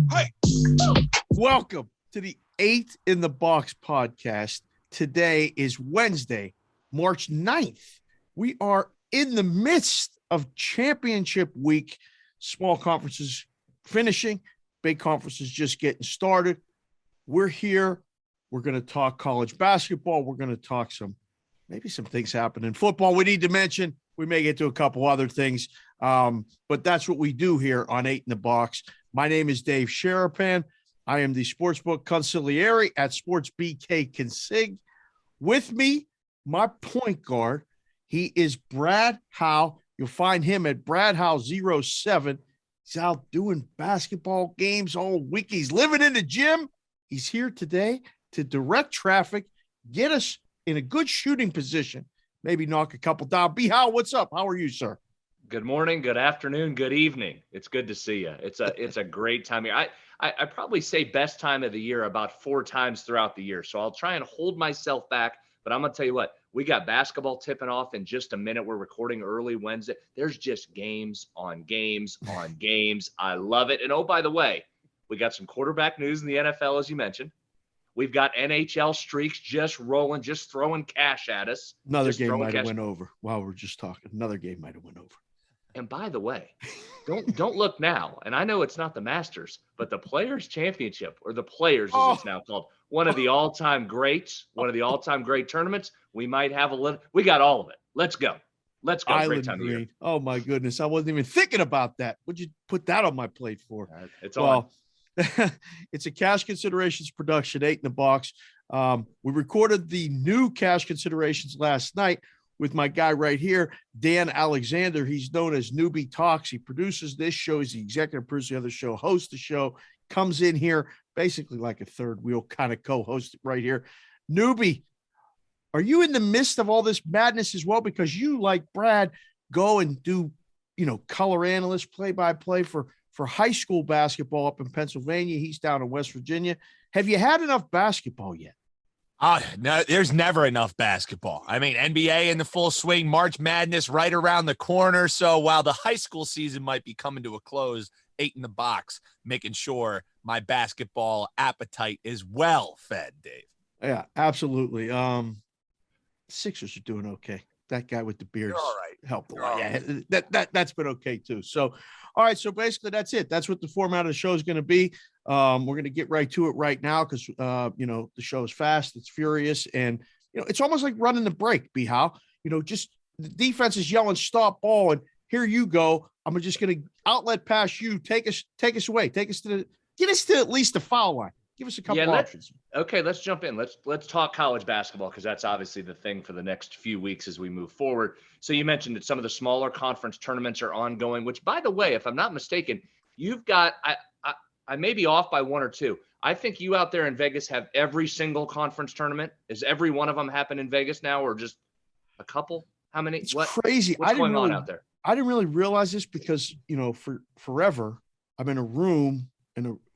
Hey. Welcome to the 8 in the Box podcast. Today is Wednesday, March 9th. We are in the midst of championship week. Small conferences finishing, big conferences just getting started. We're here. We're going to talk college basketball. We're going to talk maybe some things happen in football we need to mention. We may get to a couple other things, but that's what we do here on 8 in the Box. My name is Dave Sharapan. I am the Sportsbook Consigliere at SportsBK Consig. With me, my point guard, he is Brad Howe. You'll find him at Brad Howe 07. He's out doing basketball games all week. He's living in the gym. He's here today to direct traffic, get us in a good shooting position, maybe knock a couple down. B. Howe, what's up? How are you, sir? Good morning, good afternoon, good evening. It's good to see you. It's a great time here. I probably say best time of the year about 4 times throughout the year. So I'll try and hold myself back, but I'm going to tell you what, we got basketball tipping off in just a minute. We're recording early Wednesday. There's just games on games on games. I love it. And oh, by the way, we got some quarterback news in the NFL, as you mentioned. We've got NHL streaks just rolling, just throwing cash at us. Another game might have went over while we're just talking. Another game might have went over. And by the way, don't look now. And I know it's not the Masters, but the Players Championship, or the Players as it's now called, one of the all-time greats, one of the all-time great tournaments. We might have a little. We got all of it. Let's go. Let's go. Island great time Green. of year. Oh my goodness, I wasn't even thinking about that. What'd you put that on my plate for? It's on. It's a Cash Considerations production, 8 in the Box. We recorded the new Cash Considerations last night with my guy right here, Dan Alexander. He's known as Newbie Talks. He produces this show. He's the executive producer of the show, hosts the show, comes in here basically like a third wheel kind of co-host right here. Newbie, are you in the midst of all this madness as well? Because you, like Brad, go and do, color analyst, play-by-play for high school basketball up in Pennsylvania. He's down in West Virginia. Have you had enough basketball yet? No, there's never enough basketball. I mean, NBA in the full swing, March Madness right around the corner. So while the high school season might be coming to a close, 8 in the Box, making sure my basketball appetite is well fed, Dave. Yeah, absolutely. Sixers are doing okay. That guy with the beard helped a lot. Yeah, that's been okay too. So, all right. So basically, that's it. That's what the format of the show is going to be. We're going to get right to it right now because the show is fast, it's furious, and it's almost like running the break. B. How just the defense is yelling stop ball, and here you go. I'm just going to outlet pass you. Take us away. Get us to at least the foul line. Give us a couple options. Okay, let's jump in. Let's talk college basketball because that's obviously the thing for the next few weeks as we move forward. So you mentioned that some of the smaller conference tournaments are ongoing, which, by the way, if I'm not mistaken, you've got I may be off by 1 or 2. I think you out there in Vegas have every single conference tournament. Is every one of them happen in Vegas now, or just a couple? How many? It's crazy. What's going on out there? I didn't really realize this because for forever I'm in a room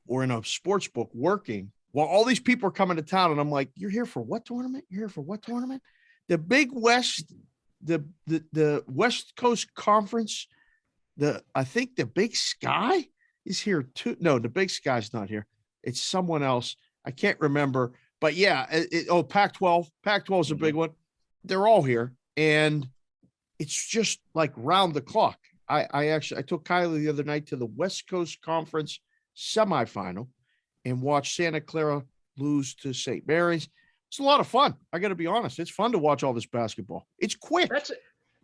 or in a sports book working while all these people are coming to town. And I'm like, you're here for what tournament? You're here for what tournament? The Big West, the West Coast Conference, I think the Big Sky is here too. No, the Big Sky's not here. It's someone else. I can't remember, but yeah. Pac-12. Pac-12 is a big one. They're all here. And it's just like round the clock. I took Kylie the other night to the West Coast Conference semifinal and watch Santa Clara lose to St. Mary's. It's a lot of fun. I got to be honest. It's fun to watch all this basketball. It's quick.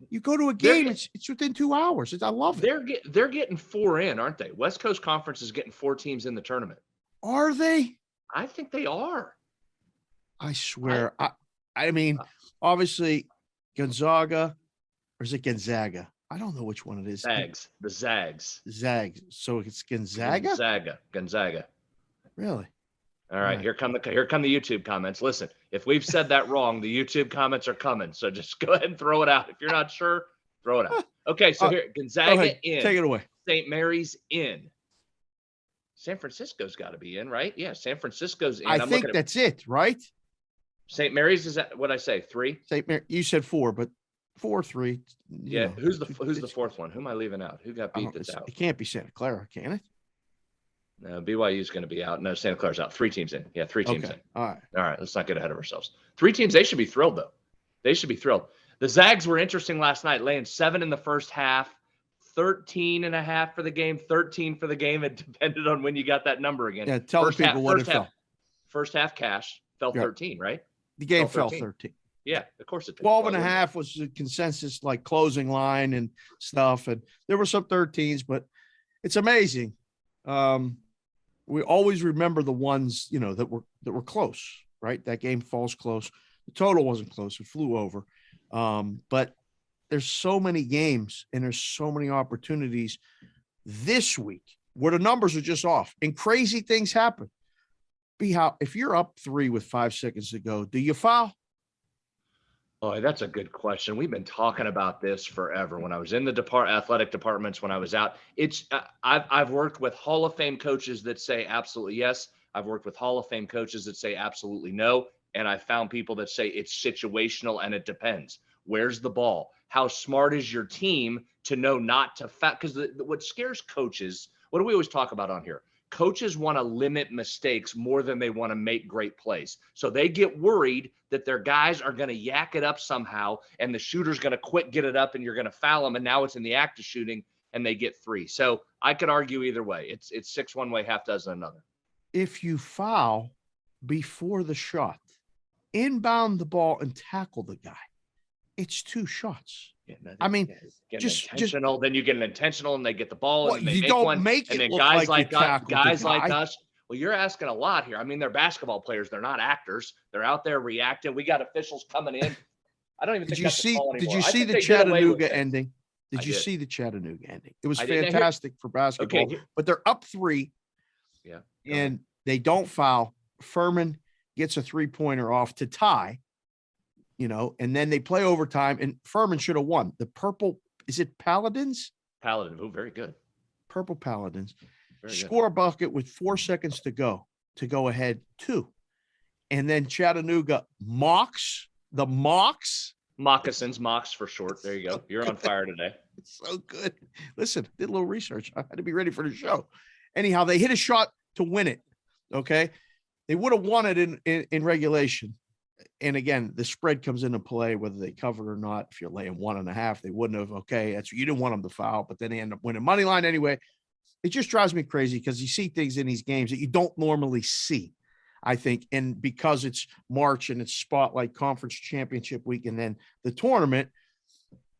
You go to a game, it's within 2 hours. I love it. They're getting 4 in, aren't they? West Coast Conference is getting 4 teams in the tournament. Are they? I think they are. I swear. I mean, obviously Gonzaga, or is it Gonzaga? I don't know which one it is. Zags. The Zags. Zags. So it's Gonzaga? Gonzaga. Really? All right. Here come the YouTube comments. Listen, if we've said that wrong, the YouTube comments are coming. So just go ahead and throw it out. If you're not sure, throw it out. Okay, so here, Gonzaga in. Take it away. St. Mary's in. San Francisco's got to be in, right? Yeah, San Francisco's in. I think that's it, right? St. Mary's is that what I say? 3? St. Mary, you said 4, but 4-3. Yeah. Who's the 4th one? Who am I leaving out? Who got beat that's out? It can't be Santa Clara, can it? No, BYU is going to be out. No, Santa Clara's out. 3 teams in. Yeah, 3 teams in. All right. All right. Let's not get ahead of ourselves. 3 teams. They should be thrilled, though. They should be thrilled. The Zags were interesting last night, laying 7 in the first half, 13.5 for the game, 13 for the game. It depended on when you got that number again. Yeah, tell the people what it fell. First half cash fell 13, right? The game fell 13. Yeah, of course it did. 12.5 was the consensus, like closing line and stuff. And there were some 13s, but it's amazing. We always remember the ones, that were close, right? That game falls close. The total wasn't close. It flew over. But there's so many games and there's so many opportunities this week where the numbers are just off and crazy things happen. If you're up 3 with 5 seconds to go, do you foul? Oh, that's a good question. We've been talking about this forever. When I was in the athletic departments, when I was out, I've worked with Hall of Fame coaches that say absolutely yes. I've worked with Hall of Fame coaches that say absolutely no. And I found people that say it's situational and it depends. Where's the ball? How smart is your team to know not to foul? Because what scares coaches, what do we always talk about on here? Coaches want to limit mistakes more than they want to make great plays. So they get worried that their guys are going to yak it up somehow and the shooter's going to get it up and you're going to foul them. And now it's in the act of shooting and they get 3. So I could argue either way. It's 6 one way, half dozen another. If you foul before the shot, inbound the ball and tackle the guy, it's 2 shots. Yeah, I mean, just intentional. Then you get an intentional, and they get the ball, and they you make don't one. make and it then look guys like us. Well, you're asking a lot here. I mean, they're basketball players. They're not actors. They're out there reacting. We got officials coming in. I don't even think that's the call anymore. Did you see the Chattanooga ending? Did you see the Chattanooga ending? It was fantastic for basketball. Okay, but they're up 3. Yeah, and they don't foul. Furman gets a 3-pointer off to tie. And then they play overtime, and Furman should have won. The purple, is it Paladins? Paladin, oh, very good. Purple Paladins. Very score good. A bucket with 4 seconds to go ahead 2. And then Chattanooga mocks. Moccasins, mocks for short. There you go. You're on fire today. It's so good. Listen, did a little research. I had to be ready for the show. Anyhow, they hit a shot to win it. Okay. They would have won it in regulation. And again, the spread comes into play, whether they cover or not. If you're laying 1.5, they wouldn't have. Okay, you didn't want them to foul, but then they end up winning money line anyway. It just drives me crazy because you see things in these games that you don't normally see, I think. And because it's March and it's Spotlight Conference Championship week, and then the tournament,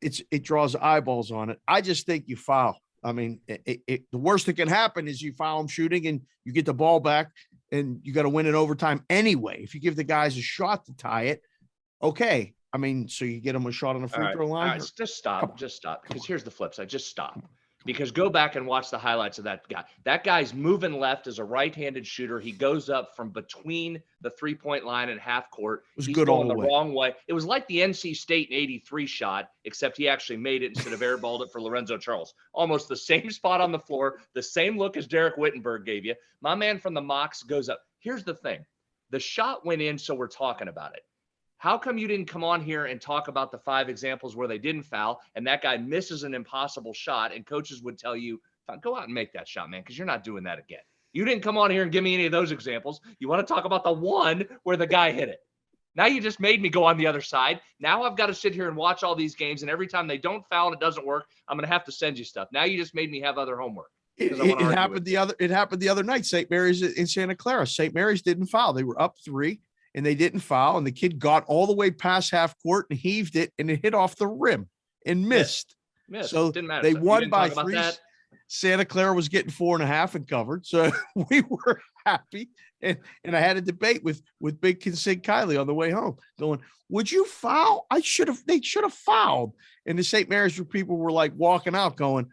it draws eyeballs on it. I just think you foul. I mean, the worst that can happen is you foul them shooting and you get the ball back. And you got to win in overtime anyway. If you give the guys a shot to tie it, okay. I mean, so you get them a shot on the free throw line. All right, just stop. Because here's the flip side. Just stop. Because go back and watch the highlights of that guy. That guy's moving left as a right-handed shooter. He goes up from between the three-point line and half court. He's good going the wrong way. It was like the NC State in '83 shot, except he actually made it instead of airballed it for Lorenzo Charles. Almost the same spot on the floor, the same look as Derek Wittenberg gave you. My man from the Mocs goes up. Here's the thing. The shot went in, so we're talking about it. How come you didn't come on here and talk about the 5 examples where they didn't foul and that guy misses an impossible shot and coaches would tell you, go out and make that shot, man, because you're not doing that again. You didn't come on here and give me any of those examples. You want to talk about the one where the guy hit it. Now you just made me go on the other side. Now I've got to sit here and watch all these games, and every time they don't foul and it doesn't work, I'm going to have to send you stuff. Now you just made me have other homework. It happened the other night. St. Mary's in Santa Clara. St. Mary's didn't foul. They were up 3. And they didn't foul, and the kid got all the way past half court and heaved it, and it hit off the rim and missed. So didn't matter. They won by 3. Santa Clara was getting 4.5 and covered, so we were happy. And I had a debate with Big Consig Kylie on the way home, going, "Would you foul? They should have fouled." And the St. Mary's people were like walking out, going,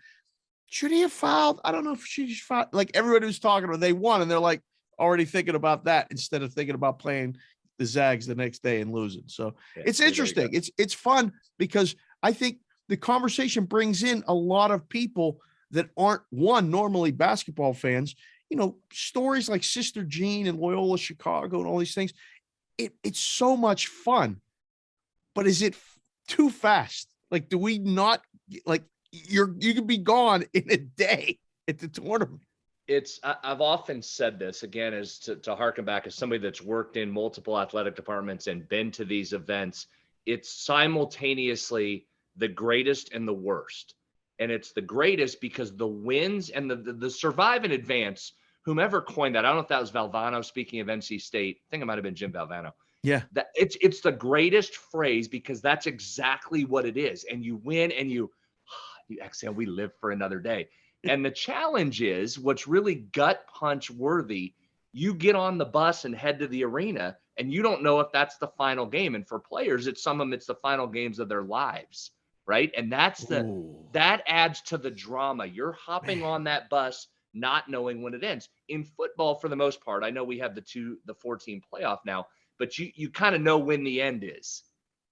"Should he have fouled? I don't know if she should foul." Like everybody was talking about, they won, and they're like already thinking about that instead of thinking about playing the Zags the next day and losing. So it's interesting. It's fun because I think the conversation brings in a lot of people that aren't normally basketball fans. Stories like Sister Jean and Loyola Chicago and all these things. It's so much fun, but is it too fast? Like, do we not like you could be gone in a day at the tournament? I've often said this again, as to harken back as somebody that's worked in multiple athletic departments and been to these events, it's simultaneously the greatest and the worst. And it's the greatest because the wins and the survive and advance, whomever coined that, I don't know if that was Valvano speaking of NC State. I think it might've been Jim Valvano. Yeah. That it's the greatest phrase because that's exactly what it is. And you win and you exhale, we live for another day. And the challenge is what's really gut punch worthy. You get on the bus and head to the arena and you don't know if that's the final game. And for players, it's the final games of their lives. Right. And that adds to the drama. You're hopping on that bus, not knowing when it ends. In football, for the most part, I know we have the 4-team playoff now, but you kind of know when the end is.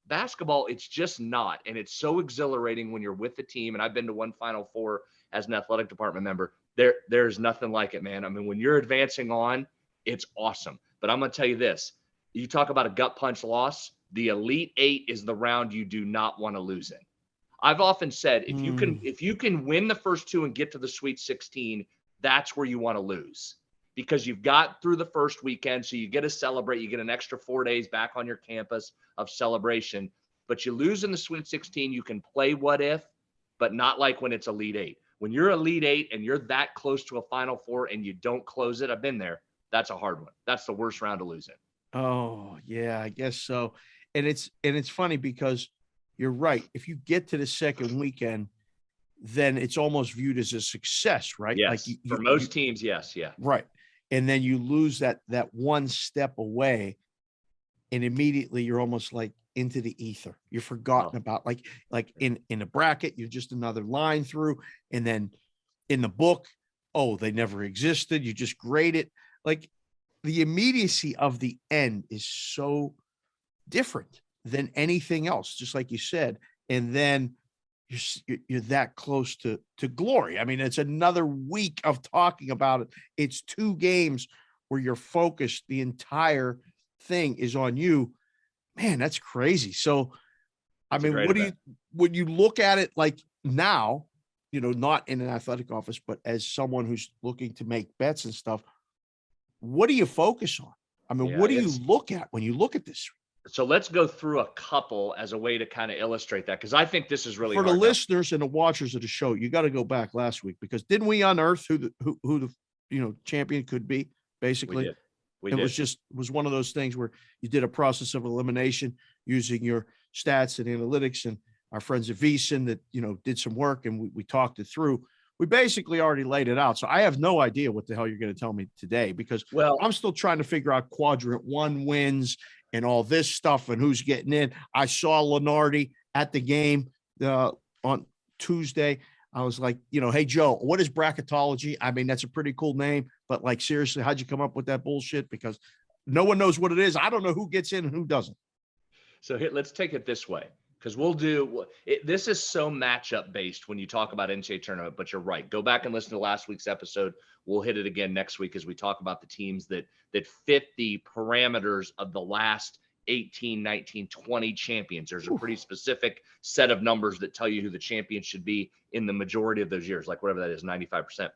Basketball, it's just not. And it's so exhilarating when you're with the team. And I've been to one Final Four as an athletic department member. There's nothing like it, man. I mean, when you're advancing on, it's awesome. But I'm going to tell you this. You talk about a gut punch loss. The Elite Eight is the round you do not want to lose in. I've often said, if you can win the first two and get to the Sweet 16, that's where you want to lose. Because you've got through the first weekend, so you get to celebrate. You get an extra 4 days back on your campus of celebration. But you lose in the Sweet 16, you can play what if, but not like when it's Elite Eight. When you're Elite Eight and you're that close to a Final Four and you don't close it, I've been there. That's a hard one. That's the worst round to lose in. Oh, yeah, I guess so. And it's funny because you're right. If you get to the second weekend, then it's almost viewed as a success, right? Yes. Like for most teams, yes. Yeah. Right. And then you lose that one step away and immediately you're almost like into the ether. You're forgotten about like in a bracket, you're just another line through. And then in the book, they never existed. You just grade it. Like the immediacy of the end is so different than anything else, just like you said. And then you're that close to glory. I mean, it's another week of talking about it. It's 2 games where you're focused. The entire thing is on you. Man, that's crazy. So, I mean, when you look at it like now, not in an athletic office, but as someone who's looking to make bets and stuff, what do you focus on? I mean, what do you look at when you look at this? So let's go through a couple as a way to kind of illustrate that, because I think this is really for hard the listeners and the watchers of the show. You got to go back last week because didn't we unearth who the champion could be? Basically, we did. It was one of those things where you did a process of elimination using your stats and analytics, and our friends at VSiN that did some work, and we talked it through. We basically already laid it out, so I have no idea what the hell you're going to tell me today because I'm still trying to figure out quadrant 1 wins and all this stuff and who's getting in. I saw Lenardi at the game on Tuesday. I was like, hey, Joe, what is bracketology? I mean, that's a pretty cool name, but like, seriously, how'd you come up with that bullshit? Because no one knows what it is. I don't know who gets in and who doesn't. So let's take it this way, because this is so matchup based when you talk about NCAA tournament, but you're right. Go back and listen to last week's episode. We'll hit it again next week as we talk about the teams that fit the parameters of the last 18, 19, 20 champions. There's a pretty specific set of numbers that tell you who the champion should be in the majority of those years, like whatever that is, 95%.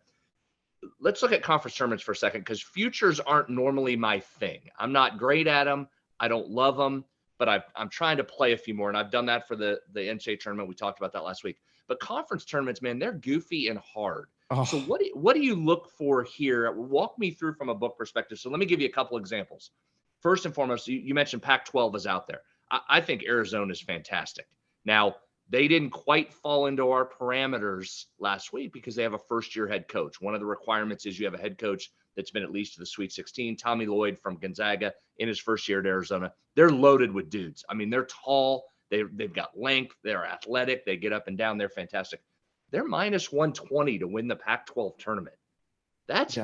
Let's look at conference tournaments for a second, because futures aren't normally my thing. I'm not great at them. I don't love them, but I'm trying to play a few more, and I've done that for the NCAA tournament. We talked about that last week. But conference tournaments, man, they're goofy and hard. So what do you look for here? Walk me through from a book perspective. So let me give you a couple examples. First and foremost, you mentioned Pac-12 is out there. I think Arizona is fantastic. Now, they didn't quite fall into our parameters last week because they have a first-year head coach. One of the requirements is you have a head coach that's been at least to the Sweet 16. Tommy Lloyd from Gonzaga in his first year at Arizona. They're loaded with dudes. I mean, they're tall. They've got length. They're athletic. They get up and down. They're fantastic. They're minus 120 to win the Pac-12 tournament. That's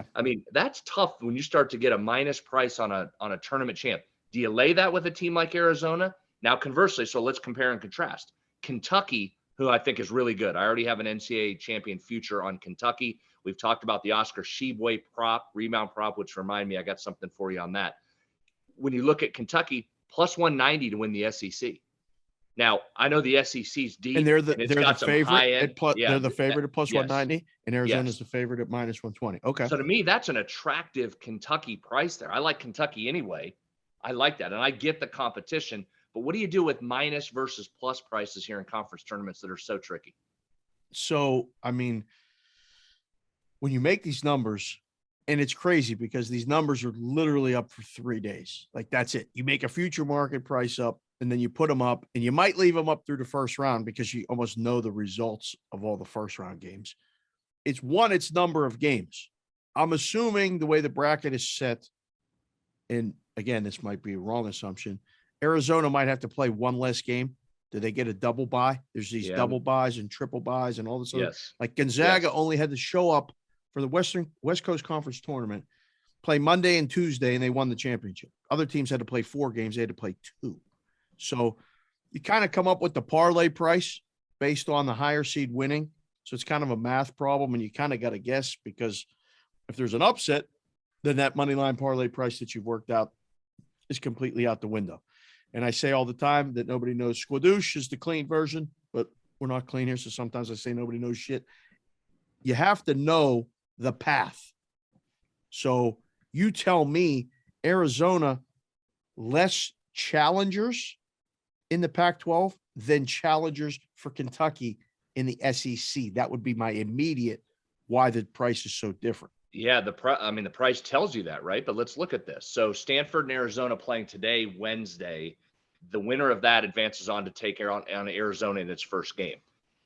tough when you start to get a minus price on a tournament champ. Do you lay that with a team like Arizona? Now, conversely, so let's compare and contrast. Kentucky, who I think is really good. I already have an NCAA champion future on Kentucky. We've talked about the Oscar Tshiebwe rebound prop, which remind me, I got something for you on that. When you look at Kentucky, plus 190 to win the SEC. Now, I know the SEC's deep, And they're it's the got some favorite high end. at plus. Yeah, They're the favorite at plus yes, 190, and Arizona's yes. the favorite at minus 120. Okay. So to me, that's an attractive Kentucky price there. I like Kentucky anyway. I like that, and I get the competition. But what do you do with minus versus plus prices here in conference tournaments that are so tricky? So, I mean, when you make these numbers, and it's crazy because these numbers are literally up for 3 days. Like that's it. You make a future market price up, and then you put them up, and you might leave them up through the first round because you almost know the results of all the first round games. It's number of games. I'm assuming the way the bracket is set, and again, this might be a wrong assumption. Arizona might have to play one less game. Do they get a double bye? There's these double buys and triple buys and all this other. Yes. Like Gonzaga only had to show up for the West Coast Conference tournament, play Monday and Tuesday, and they won the championship. Other teams had to play 4 games. They had to play 2. So you kind of come up with the parlay price based on the higher seed winning. So it's kind of a math problem, and you kind of got to guess because if there's an upset, then that money line parlay price that you've worked out is completely out the window. And I say all the time that nobody knows squadoosh is the clean version, but we're not clean here. So sometimes I say nobody knows shit. You have to know the path. So you tell me Arizona less challengers in the Pac-12 than challengers for Kentucky in the SEC. That would be my immediate why the price is so different. Yeah, the price tells you that, right? But let's look at this. So Stanford and Arizona playing today, Wednesday. The winner of that advances on to take on Arizona in its first game.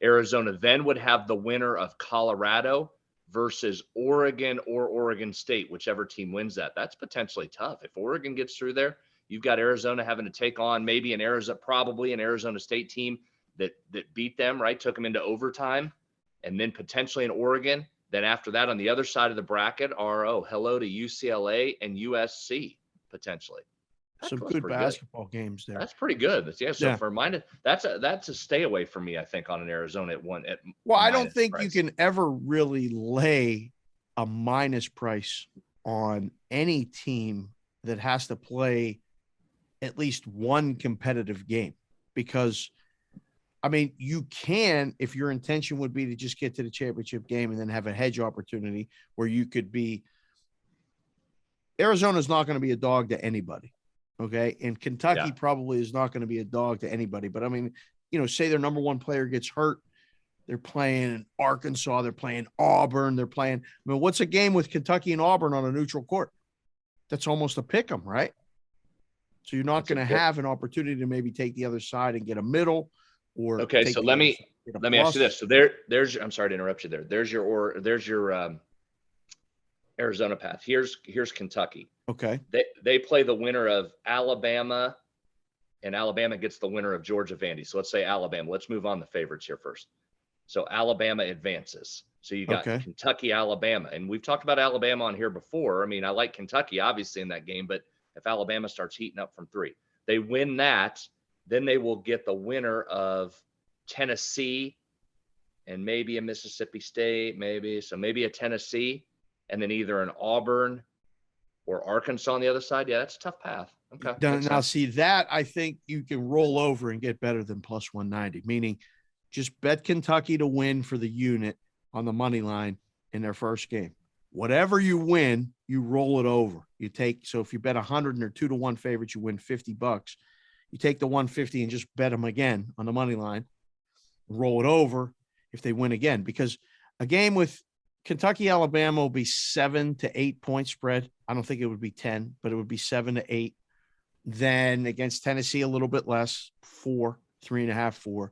Arizona then would have the winner of Colorado versus Oregon or Oregon State, whichever team wins that. That's potentially tough. If Oregon gets through there, you've got Arizona having to take on maybe probably an Arizona State team that beat them, right? Took them into overtime, and then potentially an Oregon. Then after that, on the other side of the bracket are, hello to UCLA and USC, potentially. Some good basketball games there. That's pretty good. So for mine, that's a stay away from me, I think, on an Arizona at one. Well, I don't think you can ever really lay a minus price on any team that has to play at least one competitive game because – I mean, you can, if your intention would be to just get to the championship game and then have a hedge opportunity where you could be – Arizona's not going to be a dog to anybody, okay? And Kentucky probably is not going to be a dog to anybody. But, I mean, say their number one player gets hurt. They're playing Arkansas. They're playing Auburn. They're playing – what's a game with Kentucky and Auburn on a neutral court? That's almost a pick 'em, right? So you're not going to have an opportunity to maybe take the other side and get a middle – okay, so let me ask you this. So there's I'm sorry to interrupt you there. There's your Arizona path. Here's Kentucky. Okay. They play the winner of Alabama, and Alabama gets the winner of Georgia Vandy. So let's say Alabama. Let's move on the favorites here first. So Alabama advances. So you got Kentucky, Alabama, and we've talked about Alabama on here before. I mean, I like Kentucky obviously in that game, but if Alabama starts heating up from 3, they win that. Then they will get the winner of Tennessee and maybe a Mississippi State, maybe a Tennessee, and then either an Auburn or Arkansas on the other side. Yeah, that's a tough path. Okay. Now see that I think you can roll over and get better than plus 190, meaning just bet Kentucky to win for the unit on the money line in their first game. Whatever you win, you roll it over. So if you bet 100 and they're 2-1 favorites, you win $50. You take the 150 and just bet them again on the money line, roll it over if they win again, because a game with Kentucky, Alabama will be 7 to 8 point spread. I don't think it would be 10, but it would be 7 to 8. Then against Tennessee, a little bit less, 4, 3.5, 4.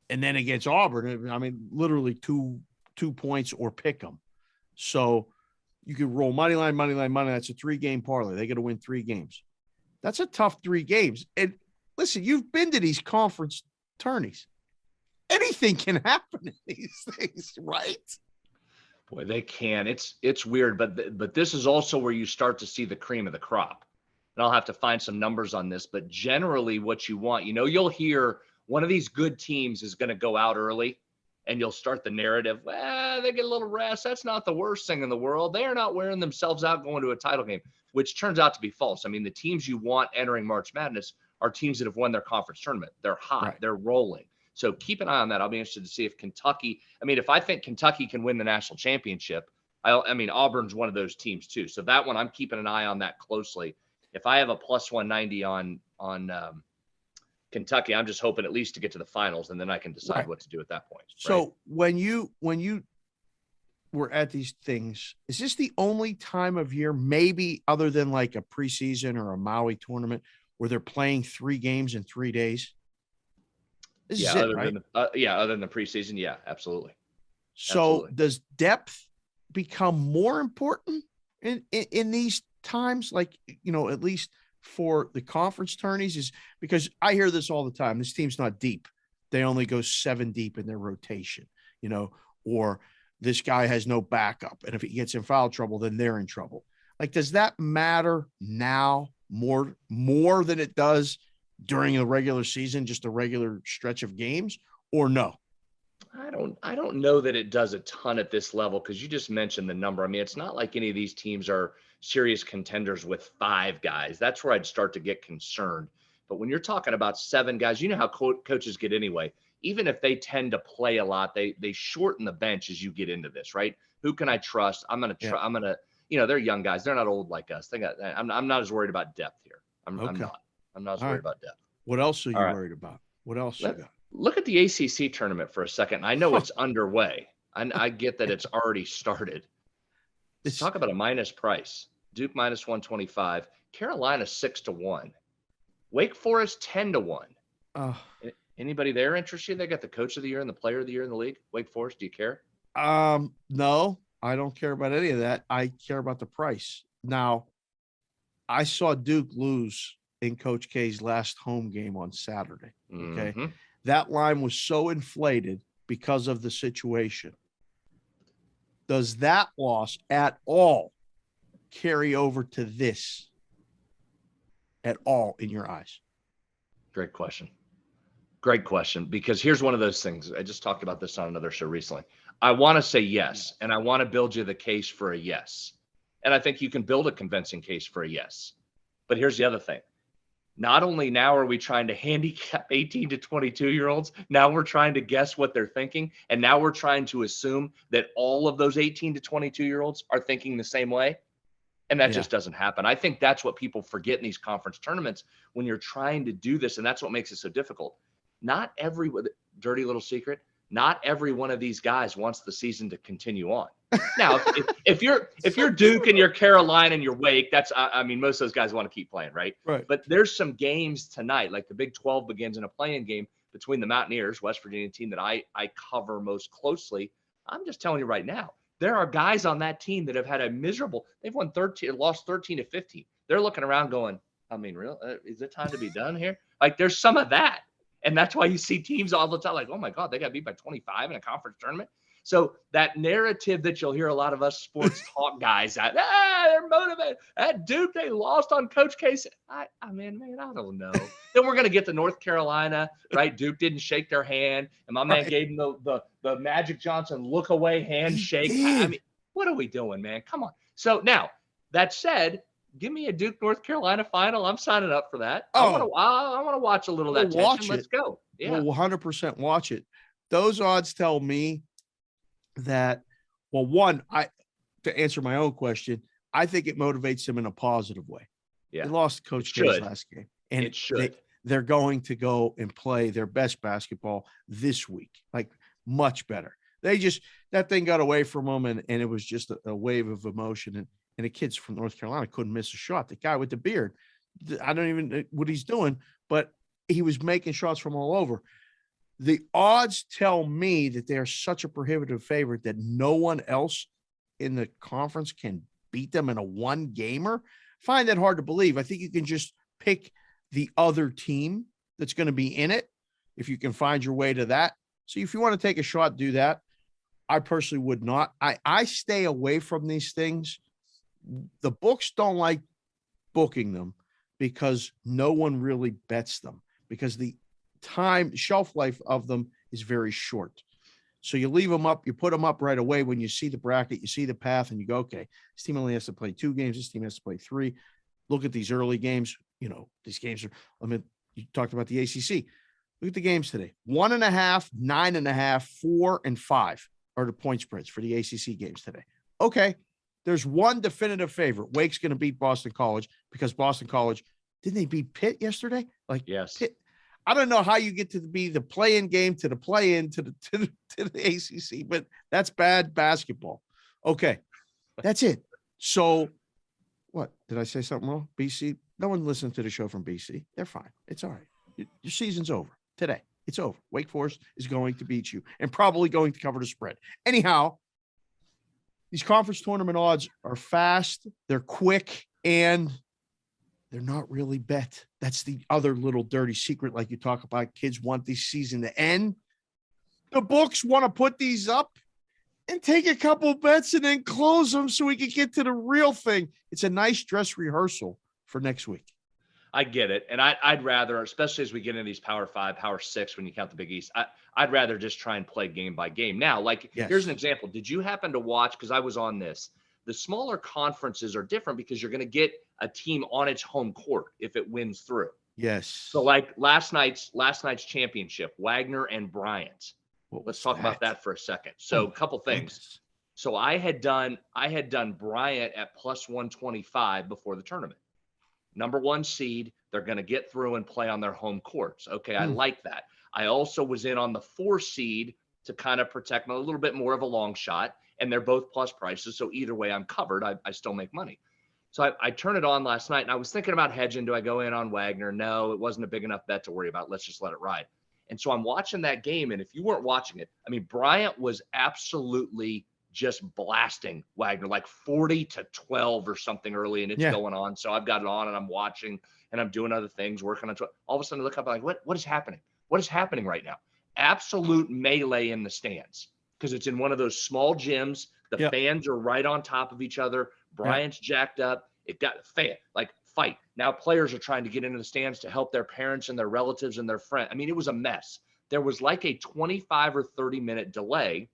And then against Auburn, I mean, literally two points or pick them. So you could roll money line. That's a 3-game parlay. They got to win 3 games. That's a tough 3 games. And listen, you've been to these conference tourneys. Anything can happen in these things, right? Boy, they can. It's weird, but this is also where you start to see the cream of the crop. And I'll have to find some numbers on this, but generally what you want, you'll hear one of these good teams is going to go out early and you'll start the narrative. They get a little rest. That's not the worst thing in the world. They are not wearing themselves out going to a title game, which turns out to be false. I mean, the teams you want entering March Madness are teams that have won their conference tournament. They're hot. Right. They're rolling. So keep an eye on that. I'll be interested to see if Kentucky, I mean, if I think Kentucky can win the national championship, I mean, Auburn's one of those teams too. So that one, I'm keeping an eye on that closely. If I have a plus 190 on Kentucky, I'm just hoping at least to get to the finals, and then I can decide what to do at that point. So when you were at these things, is this the only time of year, maybe other than like a preseason or a Maui tournament, where they're playing 3 games in 3 days? This is it, right? Other than the preseason, yeah, absolutely. So does depth become more important in these times? Like, at least for the conference tourneys, is because I hear this all the time. This team's not deep. They only go 7 deep in their rotation, or this guy has no backup. And if he gets in foul trouble, then they're in trouble. Like, does that matter now more than it does during the regular season, just a regular stretch of games, or no? I don't know that it does a ton at this level, because you just mentioned the number. I mean, it's not like any of these teams are serious contenders with 5 guys. That's where I'd start to get concerned. But when you're talking about 7 guys, you know how coaches get anyway. Even if they tend to play a lot, they shorten the bench as you get into this, right? Who can I trust? I'm going to try. I'm going to, they're young guys. They're not old like us. I'm not as worried about depth here. I'm not as worried about depth. What else are you worried about? What else you got? Look at the ACC tournament for a second. I know it's underway. I get that it's already started. Let's talk about a minus price. Duke minus 125. Carolina 6-1. Wake Forest 10-1. Anybody there interested? They got the coach of the year and the player of the year in the league. Wake Forest, do you care? No, I don't care about any of that. I care about the price. Now, I saw Duke lose in Coach K's last home game on Saturday. Okay. Mm-hmm. That line was so inflated because of the situation. Does that loss at all carry over to this at all in your eyes? Great question. Great question, because here's one of those things. I just talked about this on another show recently. I want to say yes, and I want to build you the case for a yes. And I think you can build a convincing case for a yes. But here's the other thing. Not only now are we trying to handicap 18 to 22-year-olds, now we're trying to guess what they're thinking, and now we're trying to assume that all of those 18 to 22-year-olds are thinking the same way. And that just doesn't happen. I think that's what people forget in these conference tournaments when you're trying to do this, and that's what makes it so difficult. Not every dirty little secret. Not every one of these guys wants the season to continue on. Now, if you're Duke and you're Carolina and you're Wake, I mean, most of those guys want to keep playing, right? Right. But there's some games tonight, like the Big 12 begins in a play-in game between the Mountaineers, West Virginia team that I cover most closely. I'm just telling you right now, there are guys on that team that have had a miserable. They've won 13, lost 13 to 15. They're looking around going, I mean, is it time to be done here? Like, there's some of that. And that's why you see teams all the time like, oh, my God, they got beat by 25 in a conference tournament. So that narrative that you'll hear a lot of us sports talk guys at, they're motivated. At Duke, they lost on Coach Case. I mean, man, I don't know. Then we're going to get to North Carolina, right? Duke didn't shake their hand. And my man gave them the Magic Johnson look away handshake. I mean, what are we doing, man? Come on. So now, that said, give me a Duke North Carolina final. I'm signing up for that. I want to watch a little of that tension. Let's go. Yeah. We'll 100% watch it. Those odds tell me that, well, one, to answer my own question, I think it motivates them in a positive way. Yeah. They lost Coach K's last game. And it should. They're going to go and play their best basketball this week, like much better. That thing got away from them, and it was just a wave of emotion. And the kids from North Carolina couldn't miss a shot. The guy with the beard, I don't even know what he's doing, but he was making shots from all over. The odds tell me that they are such a prohibitive favorite that no one else in the conference can beat them in a one-gamer. Find that hard to believe. I think you can just pick the other team that's going to be in it if you can find your way to that. So if you want to take a shot, do that. I personally would not. I stay away from these things. The books don't like booking them because no one really bets them, because the shelf life of them is very short. So you leave them up, you put them up right away when you see the bracket, you see the path, and you go, okay, this team only has to play 2 games. This team has to play 3. Look at these early games. These games are, You talked about the ACC. Look at the games today. 1.5, 9.5, 4, and 5 are the point spreads for the ACC games today. Okay. There's one definitive favorite. Wake's going to beat Boston College because Boston College, didn't they beat Pitt yesterday? Like, yes. Pitt, I don't know how you get to be the play-in game to the play-in to the ACC, but that's bad basketball. Okay. That's it. So what? Did I say something wrong? BC? No one listens to the show from BC. They're fine. It's all right. Your season's over today. It's over. Wake Forest is going to beat you and probably going to cover the spread. Anyhow, these conference tournament odds are fast, they're quick, and they're not really bet. That's the other little dirty secret, like you talk about. Kids want this season to end. The books want to put these up and take a couple bets and then close them so we can get to the real thing. It's a nice dress rehearsal for next week. I get it. And I'd rather, especially as we get into these Power 5, Power 6, when you count the Big East, I'd rather just try and play game by game. Now, like, Here's an example. Did you happen to watch, because I was on this, the smaller conferences are different because you're going to get a team on its home court if it wins through. Yes. So like last night's championship, Wagner and Bryant. Let's talk about that for a second. So a couple things. So I had done Bryant at plus 125 before the tournament. Number 1 seed, they're going to get through and play on their home courts. Okay, I like that. I also was in on the 4 seed to kind of protect me, a little bit more of a long shot, and they're both plus prices. So either way, I'm covered. I still make money. So I turned it on last night, and I was thinking about hedging. Do I go in on Wagner? No, it wasn't a big enough bet to worry about. Let's just let it ride. And so I'm watching that game, and if you weren't watching it, I mean, Bryant was absolutely just blasting Wagner, like 40-12 or something early, and it's going on. So I've got it on, and I'm watching, and I'm doing other things, working on it. All of a sudden I look up, I'm like, what is happening? What is happening right now? Absolute melee in the stands, because it's in one of those small gyms. The fans are right on top of each other. Bryant's jacked up. It got fight. Now players are trying to get into the stands to help their parents and their relatives and their friends. I mean, it was a mess. There was like a 25 or 30-minute delay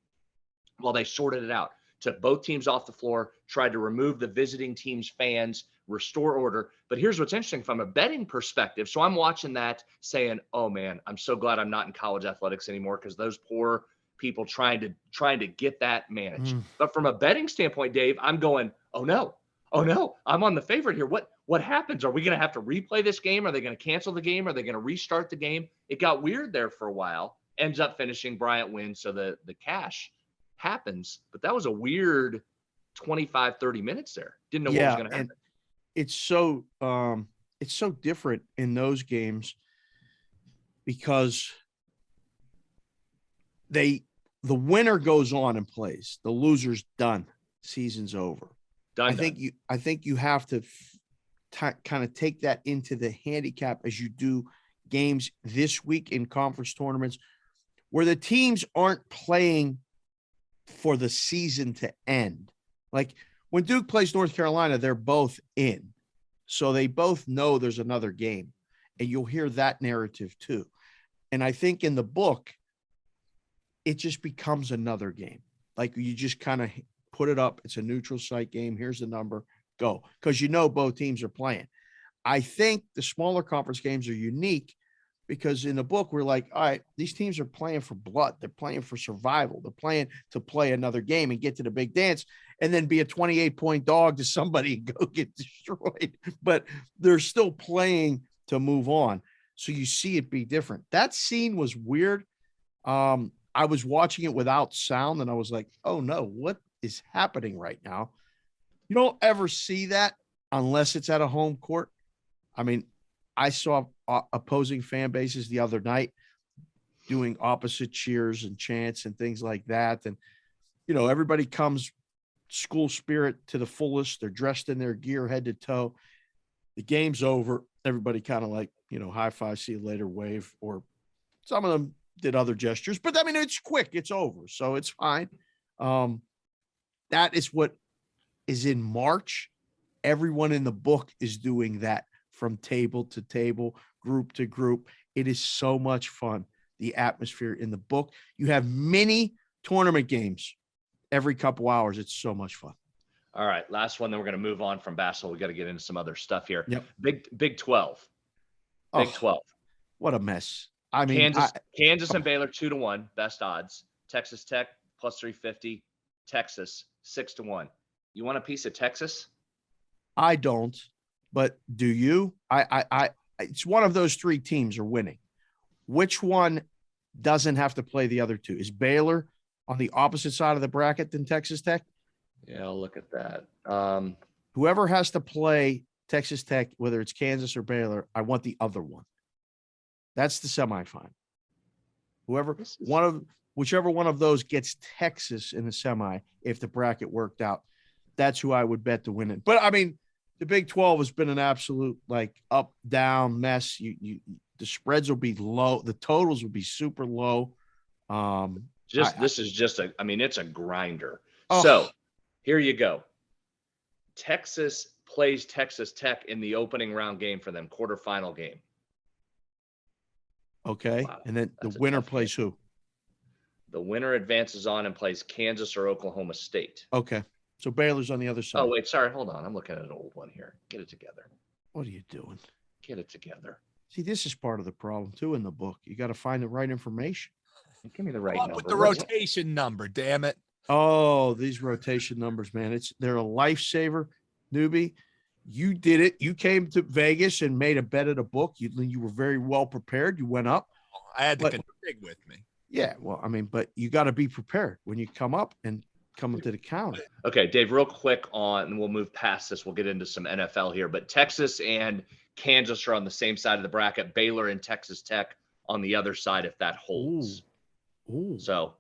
while they sorted it out. Took both teams off the floor, tried to remove the visiting team's fans, restore order. But here's what's interesting from a betting perspective. So I'm watching that saying, oh man, I'm so glad I'm not in college athletics anymore, because those poor people trying to get that managed. But from a betting standpoint, Dave, I'm going, oh no, I'm on the favorite here. What happens? Are we going to have to replay this game? Are they going to cancel the game? Are they going to restart the game? It got weird there for a while. Ends up finishing, Bryant wins, so the cash happens. But that was a weird 25, 30 minutes there. Didn't know what was going to happen. It's so different in those games because the winner goes on and plays. The loser's done. Season's over. I think you have to kind of take that into the handicap as you do games this week in conference tournaments where the teams aren't playing for the season to end. Like when Duke plays North Carolina, they're both in. So they both know there's another game, and you'll hear that narrative too. And I think in the book, it just becomes another game. Like you just kind of put it up. It's a neutral site game. Here's the number. Go. Because you know both teams are playing. I think the smaller conference games are unique because in the book, we're like, all right, these teams are playing for blood. They're playing for survival. They're playing to play another game and get to the big dance and then be a 28-point dog to somebody and go get destroyed. But they're still playing to move on. So you see it be different. That scene was weird. I was watching it without sound and I was like, oh no, what is happening right now? You don't ever see that unless it's at a home court. I mean, I saw opposing fan bases the other night doing opposite cheers and chants and things like that. And, you know, everybody comes school spirit to the fullest. They're dressed in their gear head to toe. The game's over. Everybody kind of like, you know, high five, see you later, wave, or some of them did other gestures, but I mean, it's quick, it's over. So it's fine. That is what is in March. Everyone in the book is doing that from table to table, group to group. It is so much fun. The atmosphere in the book. You have mini tournament games every couple hours. It's so much fun. All right. Last one. Then we're going to move on from basketball. We got to get into some other stuff here. Yep. Big 12. Big 12. What a mess. I mean, Kansas and Baylor 2-1, best odds. Texas Tech plus 350. Texas 6-1. You want a piece of Texas? I don't, but do you? It's one of those three teams are winning. Which one doesn't have to play the other two? Is Baylor on the opposite side of the bracket than Texas Tech? Yeah, I'll look at that. Whoever has to play Texas Tech, whether it's Kansas or Baylor, I want the other one. That's the semifinal. Whichever one of those gets Texas in the semi, if the bracket worked out, that's who I would bet to win it. But I mean, the Big 12 has been an absolute up down mess. The spreads will be low, the totals will be super low. It's a grinder. Oh. So here you go. Texas plays Texas Tech in the opening round game for them, quarterfinal game. Okay. Wow. And then the winner plays who? The winner advances on and plays Kansas or Oklahoma State. Okay. So Baylor's on the other side. Oh, wait. Sorry. Hold on. I'm looking at an old one here. Get it together. What are you doing? Get it together. See, this is part of the problem, too, in the book. You got to find the right information. Give me the right number. With the rotation number, damn it. Oh, these rotation numbers, man. They're a lifesaver, newbie. You did it. You came to Vegas and made a bet at a book. You were very well prepared. You went up. I had the config with me. Yeah, well, I mean, but you got to be prepared when you come up and come into the counter. Okay, Dave, real quick and we'll move past this. We'll get into some NFL here. But Texas and Kansas are on the same side of the bracket. Baylor and Texas Tech on the other side if that holds. Ooh. So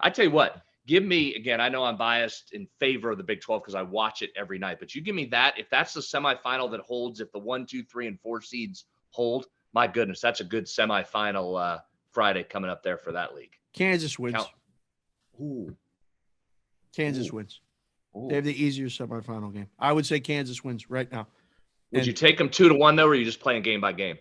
I tell you what. Give me, again, I know I'm biased in favor of the Big 12 because I watch it every night, but you give me that. If that's the semifinal that holds, if the 1, 2, 3, and 4 seeds hold, my goodness, that's a good semifinal Friday coming up there for that league. Kansas wins. Kansas wins. They have the easier semifinal game. I would say Kansas wins right now. Would you take them 2-1 though, or are you just playing game by game?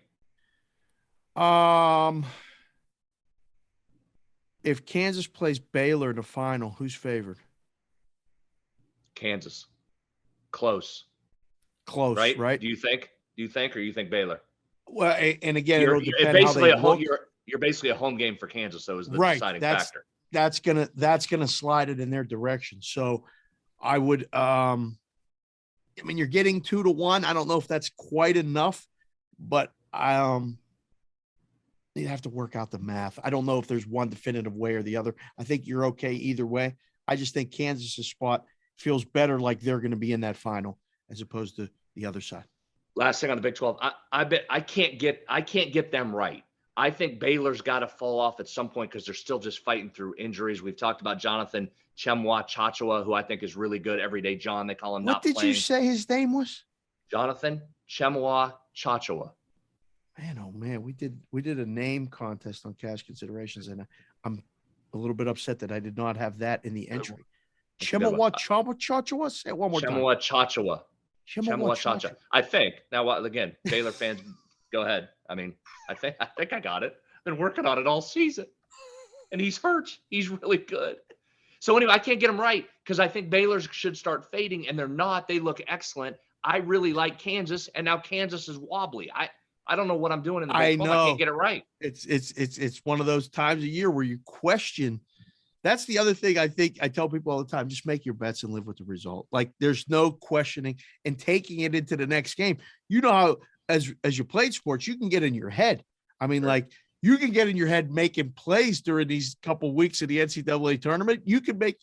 If Kansas plays Baylor in the final, who's favored? Kansas. Close, right? Do you think, or you think Baylor? Well, and again, it'll depend basically how they look. You're basically a home game for Kansas, so is the deciding factor. That's gonna slide it in their direction. So I would you're getting 2-1. I don't know if that's quite enough, but you'd have to work out the math. I don't know if there's one definitive way or the other. I think you're okay either way. I just think Kansas's spot feels better like they're going to be in that final as opposed to the other side. Last thing on the Big 12, I bet I can't get them right. I think Baylor's got to fall off at some point because they're still just fighting through injuries. We've talked about Jonathan Chemwa-Chachua, who I think is really good. Everyday John, they call him. What did you say his name was? Jonathan Chemwa-Chachua. Man, oh man, we did a name contest on Cash Considerations, and I'm a little bit upset that I did not have that in the entry. Chemwa-Chachua? Say it one more time. Chemwa-Chachua. Chemwa-Chachua. I think. Now, again, Baylor fans, go ahead. I mean, I think I got it. Been working on it all season, and he's hurt. He's really good. So anyway, I can't get him right because I think Baylor should start fading, and they're not. They look excellent. I really like Kansas, and now Kansas is wobbly. I don't know what I'm doing in the Big 12. I can't get it right. It's one of those times a year where you question. That's the other thing I think I tell people all the time, just make your bets and live with the result. Like there's no questioning and taking it into the next game. You know how as you played sports, you can get in your head. I mean, like you can get in your head making plays during these couple weeks of the NCAA tournament. You can make,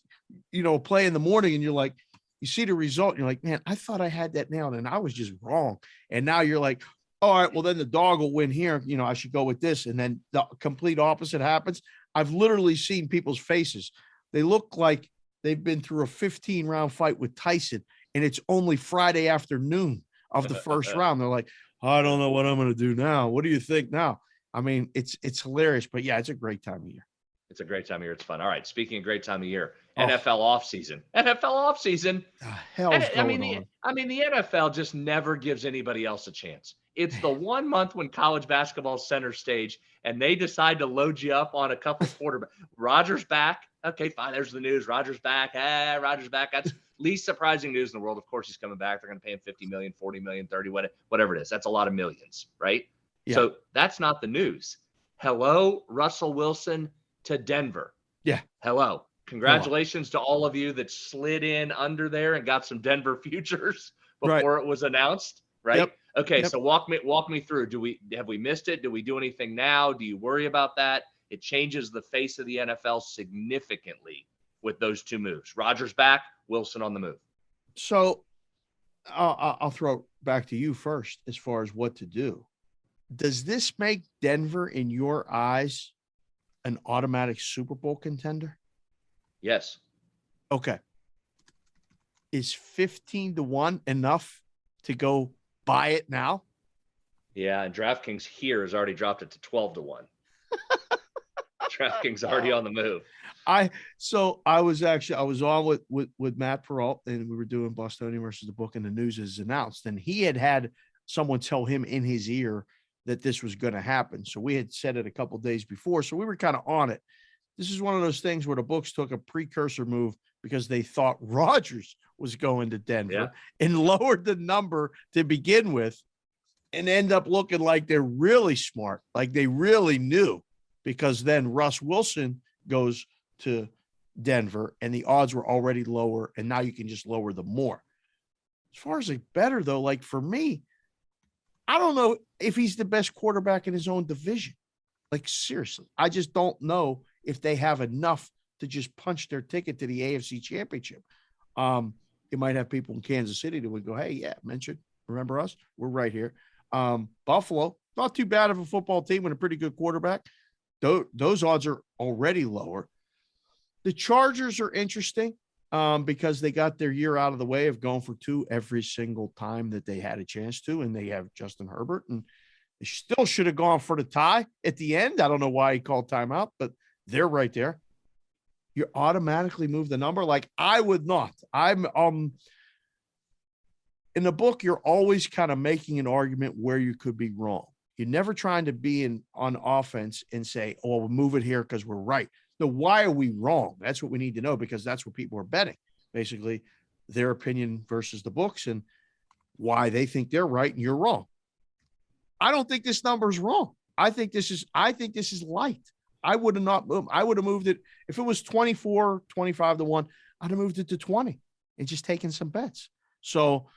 a play in the morning and you're like, you see the result and you're like, man, I thought I had that nailed and I was just wrong. And now you're like, all right, well, then the dog will win here. I should go with this. And then the complete opposite happens. I've literally seen people's faces. They look like they've been through a 15-round fight with Tyson, and it's only Friday afternoon of the first round. They're like, I don't know what I'm going to do now. What do you think now? I mean, it's hilarious. But, yeah, it's a great time of year. It's a great time of year. It's fun. All right, speaking of great time of year, NFL offseason. NFL offseason. The hell's going on? I mean, the NFL just never gives anybody else a chance. It's the 1 month when college basketball center stage, and they decide to load you up on a couple quarterbacks. Rodgers back. Okay, fine. There's the news. Rodgers back. Rodgers back. That's least surprising news in the world. Of course, he's coming back. They're going to pay him $50 million, $40 million, $30 million, whatever it is. That's a lot of millions, right? Yeah. So that's not the news. Hello, Russell Wilson to Denver. Yeah. Hello. Congratulations to all of you that slid in under there and got some Denver futures before it was announced, right? Yep. Okay, Yep. so walk me through. Have we missed it? Do we do anything now? Do you worry about that? It changes the face of the NFL significantly with those two moves. Rodgers back, Wilson on the move. So I'll throw it back to you first as far as what to do. Does this make Denver, in your eyes, an automatic Super Bowl contender? Yes. Okay. Is 15-1 enough to go buy it now? Yeah, and DraftKings here has already dropped it to 12-1. DraftKings already on the move. I was on with Matt Peralt, and we were doing Bostonian versus the book, and the news is announced, and he had someone tell him in his ear that this was going to happen. So we had said it a couple of days before, so we were kind of on it. This is one of those things where the books took a precursor move because they thought Rodgers was going to Denver and lowered the number to begin with, and end up looking like they're really smart, like they really knew, because then Russ Wilson goes to Denver and the odds were already lower, and now you can just lower them more. As far as like better though, like for me, I don't know if he's the best quarterback in his own division. Like seriously, I just don't know if they have enough to just punch their ticket to the AFC Championship. You might have people in Kansas City that would go, hey, yeah, remember us? We're right here. Buffalo, not too bad of a football team with a pretty good quarterback. Those odds are already lower. The Chargers are interesting because they got their year out of the way of going for 2 every single time that they had a chance to, and they have Justin Herbert, and they still should have gone for the tie at the end. I don't know why he called timeout, but they're right there. You automatically move the number. Like I would not. I'm in the book, you're always kind of making an argument where you could be wrong. You're never trying to be on offense and say, oh, we'll move it here because we're right. No, why are we wrong? That's what we need to know, because that's what people are betting. Basically, their opinion versus the books and why they think they're right and you're wrong. I don't think this number is wrong. I think this is light. I would have not moved. I would have moved it. If it was 24, 25-1, I'd have moved it to 20 and just taken some bets. So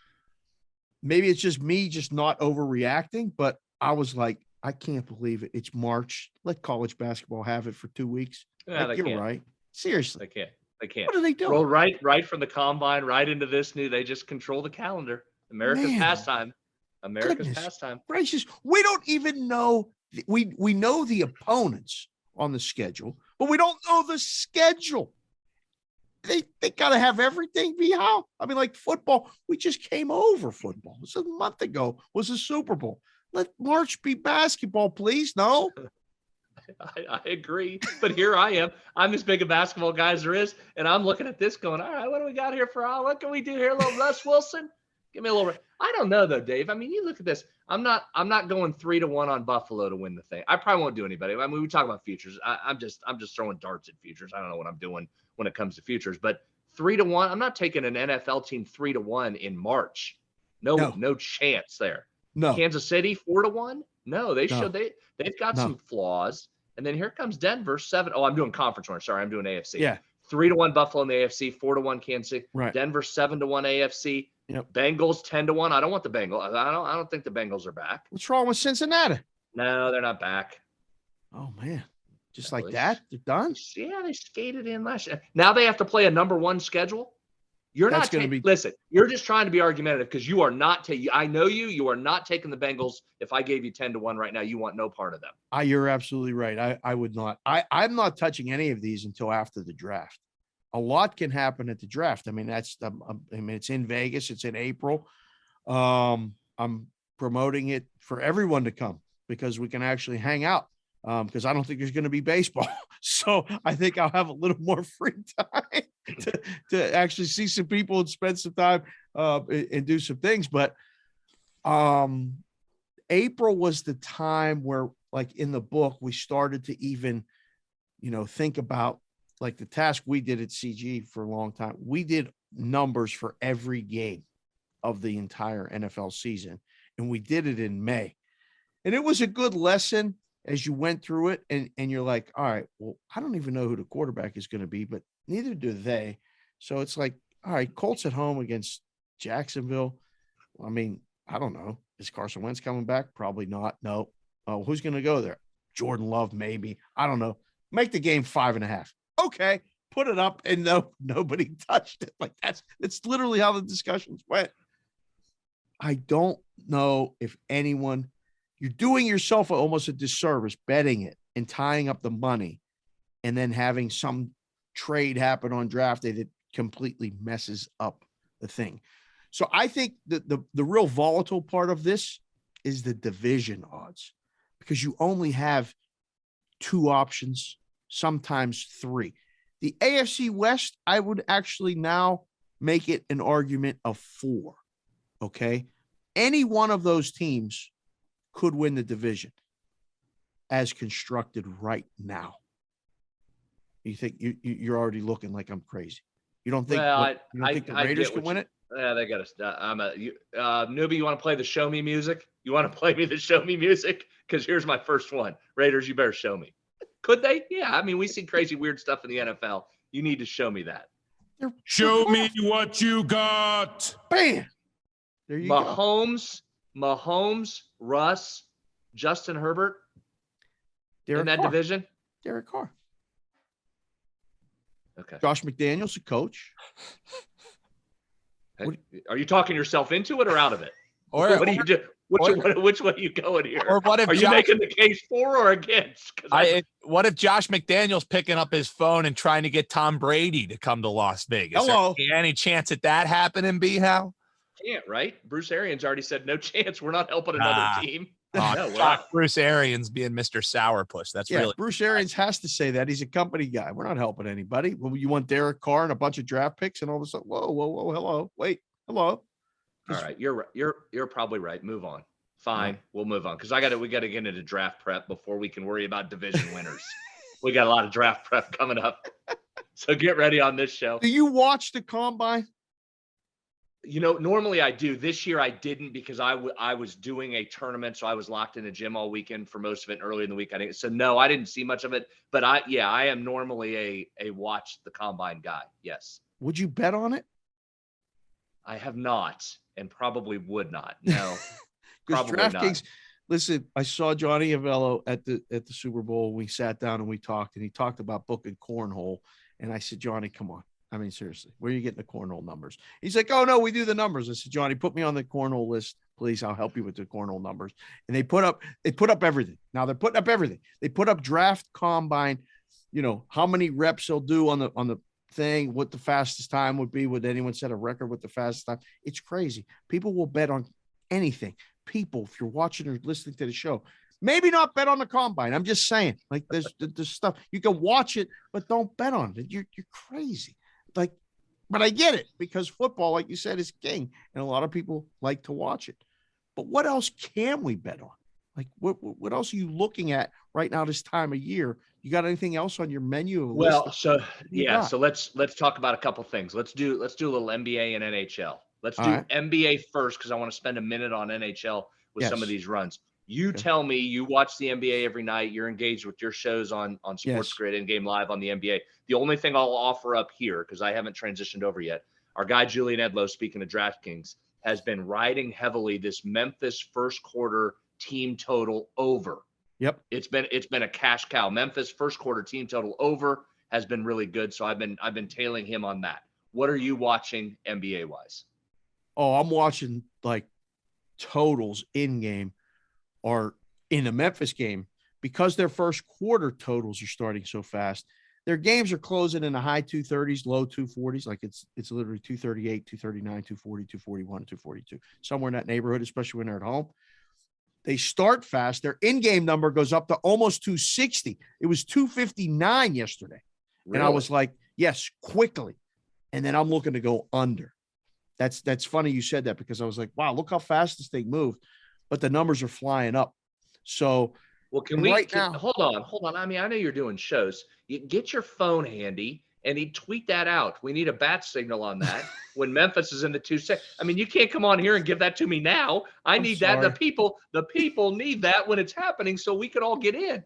maybe it's just me just not overreacting, but I was like, I can't believe it. It's March. Let college basketball have it for 2 weeks. Yeah, like, you're right. Seriously. They can't. What are they doing? Roll right from the combine, right into this new. They just control the calendar. America's pastime. America's pastime. Gracious. We don't even know. We know the opponents on the schedule, but we don't know the schedule. They got to have everything be how. I mean, like football, we just came over football. It was a month ago, was a Super Bowl. Let March be basketball, please. No. I agree, but here I am. I'm as big a basketball guy as there is, and I'm looking at this going, all right, what do we got here for what can we do here? A little Russ Wilson? Give me a little. I don't know though, Dave. I mean, you look at this. I'm not going 3-1 on Buffalo to win the thing. I probably won't do anybody. I mean, we talk about futures. I'm just throwing darts at futures. I don't know what I'm doing when it comes to futures, but 3-1. I'm not taking an NFL team 3-1 in March. No chance there. No. Kansas City 4-1. No, they've got some flaws. And then here comes Denver 7. Oh, I'm doing conference runners. Sorry, I'm doing AFC. Yeah. 3-1 Buffalo in the AFC, 4-1 Kansas City. Right. Denver 7-1 AFC. Yep. Bengals 10-1. I don't want the Bengals. I don't think the Bengals are back. What's wrong with Cincinnati? No, they're not back. Oh man. Just like that? They're done? Yeah, they skated in last year. Now they have to play a number 1 schedule. That's going to be. Listen, you're just trying to be argumentative because you are not taking. I know you are not taking the Bengals. If I gave you 10-1 right now, you want no part of them. You're absolutely right. I would not. I'm not touching any of these until after the draft. A lot can happen at the draft. I mean, it's in Vegas. It's in April. I'm promoting it for everyone to come because we can actually hang out. Because I don't think there's going to be baseball. So I think I'll have a little more free time to actually see some people and spend some time and do some things. But April was the time where, like in the book, we started to even, think about like the task we did at CG for a long time. We did numbers for every game of the entire NFL season, and we did it in May. And it was a good lesson as you went through it. And you're like, all right, well, I don't even know who the quarterback is going to be, but neither do they. So it's like, all right, Colts at home against Jacksonville. I mean, I don't know. Is Carson Wentz coming back? Probably not. No. Who's going to go there? Jordan Love, maybe. I don't know. Make the game 5.5. Okay. Put it up, and nobody touched it. Like it's literally how the discussions went. I don't know if anyone, you're doing yourself almost a disservice betting it and tying up the money and then having some trade happen on draft day that completely messes up the thing. So I think the real volatile part of this is the division odds, because you only have 2 options, sometimes 3. The AFC West, I would actually now make it an argument of 4. Okay. Any one of those teams could win the division as constructed right now. You think you're already looking like I'm crazy? You don't think? Well, you don't think the Raiders can win it? Yeah, they got to. Newbie, you want to play the show me music? You want to play me the show me music? Because here's my first one. Raiders, you better show me. Could they? Yeah. I mean, we see crazy, weird stuff in the NFL. You need to show me that. Show me what you got. Bam. There you go. Mahomes, Russ, Justin Herbert Derek in that Carr. division. Derek Carr. Okay. Josh McDaniels, a coach. Hey, are you talking yourself into it or out of it? Or what do you do? Which way are you going here? Or what if are you making the case for or against? What if Josh McDaniels picking up his phone and trying to get Tom Brady to come to Las Vegas? Hello. Any chance at that happening, B-How? Can't, right? Bruce Arians already said no chance. We're not helping another team. Bruce Arians being Mr. Sourpuss. That's really Bruce Arians has to say that. He's a company guy. We're not helping anybody. Well, you want Derek Carr and a bunch of draft picks and all of a sudden, whoa, hello, wait, hello. All right, you're probably right. Move on. Fine, we'll move on because we got to get into draft prep before we can worry about division winners. We got a lot of draft prep coming up, so get ready on this show. Do you watch the combine? You know, normally I do. This year I didn't because I was doing a tournament, so I was locked in the gym all weekend for most of it. Early in the week, so no, I didn't see much of it. But I am normally a watch the combine guy. Yes. Would you bet on it? I have not, and probably would not. No, because probably DraftKings. Listen, I saw Johnny Avello at the Super Bowl. We sat down and we talked, and he talked about booking cornhole. And I said, Johnny, come on. I mean, seriously, where are you getting the cornhole numbers? He's like, oh, no, we do the numbers. I said, Johnny, put me on the cornhole list, please. I'll help you with the cornhole numbers. And they put up everything. Now they're putting up everything. They put up draft combine, how many reps they'll do on the thing, what the fastest time would be. Would anyone set a record with the fastest time? It's crazy. People will bet on anything. People, if you're watching or listening to the show, maybe not bet on the combine. I'm just saying, like there's stuff you can watch it, but don't bet on it. You're crazy. But I get it because football, like you said, is king, and a lot of people like to watch it. But what else can we bet on? Like, what else are you looking at right now this time of year? You got anything else on your menu? Well, so let's talk about a couple things. Let's do a little NBA and NHL. Let's do NBA first because I want to spend a minute on NHL with some of these runs. You tell me, you watch the NBA every night. You're engaged with your shows on Sports Grid and Game Live on the NBA. The only thing I'll offer up here, because I haven't transitioned over yet, our guy Julian Edlow, speaking of DraftKings, has been riding heavily this Memphis first quarter team total over. Yep, it's been a cash cow. Memphis first quarter team total over has been really good, so I've been tailing him on that. What are you watching NBA wise? Oh, I'm watching like totals in game. Are in the Memphis game because their first quarter totals are starting so fast. Their games are closing in the high 230s, low 240s. Like it's literally 238, 239, 240, 241, 242, somewhere in that neighborhood, especially when they're at home. They start fast. Their in-game number goes up to almost 260. It was 259 yesterday. Really? And I was like, yes, quickly. And then I'm looking to go under. That's funny you said that because I was like, wow, look how fast this thing moved. But the numbers are flying up. So, well, hold on. I mean, I know you're doing shows. You get your phone handy and he'd tweet that out. We need a bat signal on that when Memphis is in the 2-6. I mean, you can't come on here and give that to me now. I'm Need that. sorry. The people need that when it's happening so we can all get in.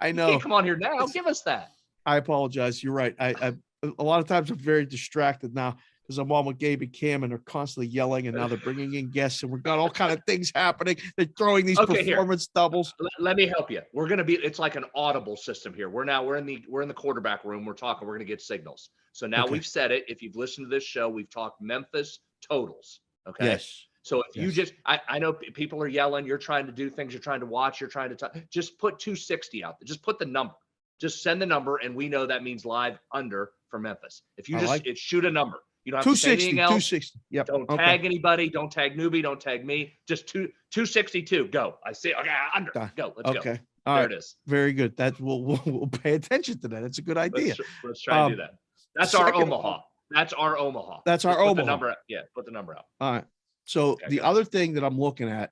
I You know. can't come on here now. Give us that. I apologize. You're right. I a lot of times I'm very distracted now because I'm on with Gabe and Cam and they're constantly yelling, and now they're bringing in guests, and we've got all kind of things happening. They're throwing these performance doubles. Let me help you. We're gonna be. It's like an audible system here. We're in the quarterback room. We're talking. We're gonna get signals. So now we've said it. If you've listened to this show, we've talked Memphis totals. Okay. Yes. So if you just, I know people are yelling. You're trying to do things. You're trying to watch. You're trying to talk. Just put 260 out there. Just put the number. Just send the number, and we know that means live under for Memphis. If you shoot a number. You don't have to say anything else. 260. Yep. Don't tag anybody. Don't tag newbie. Don't tag me. Just 262. Go. I see. Okay. Under. Go. Let's go. Okay. All right. It is. Very good. We'll pay attention to that. That's a good idea. Let's try and do that. That's our Omaha. That's our Omaha. That's our Omaha. Put the number. Yeah. Put the number out. All right. So the other thing that I'm looking at,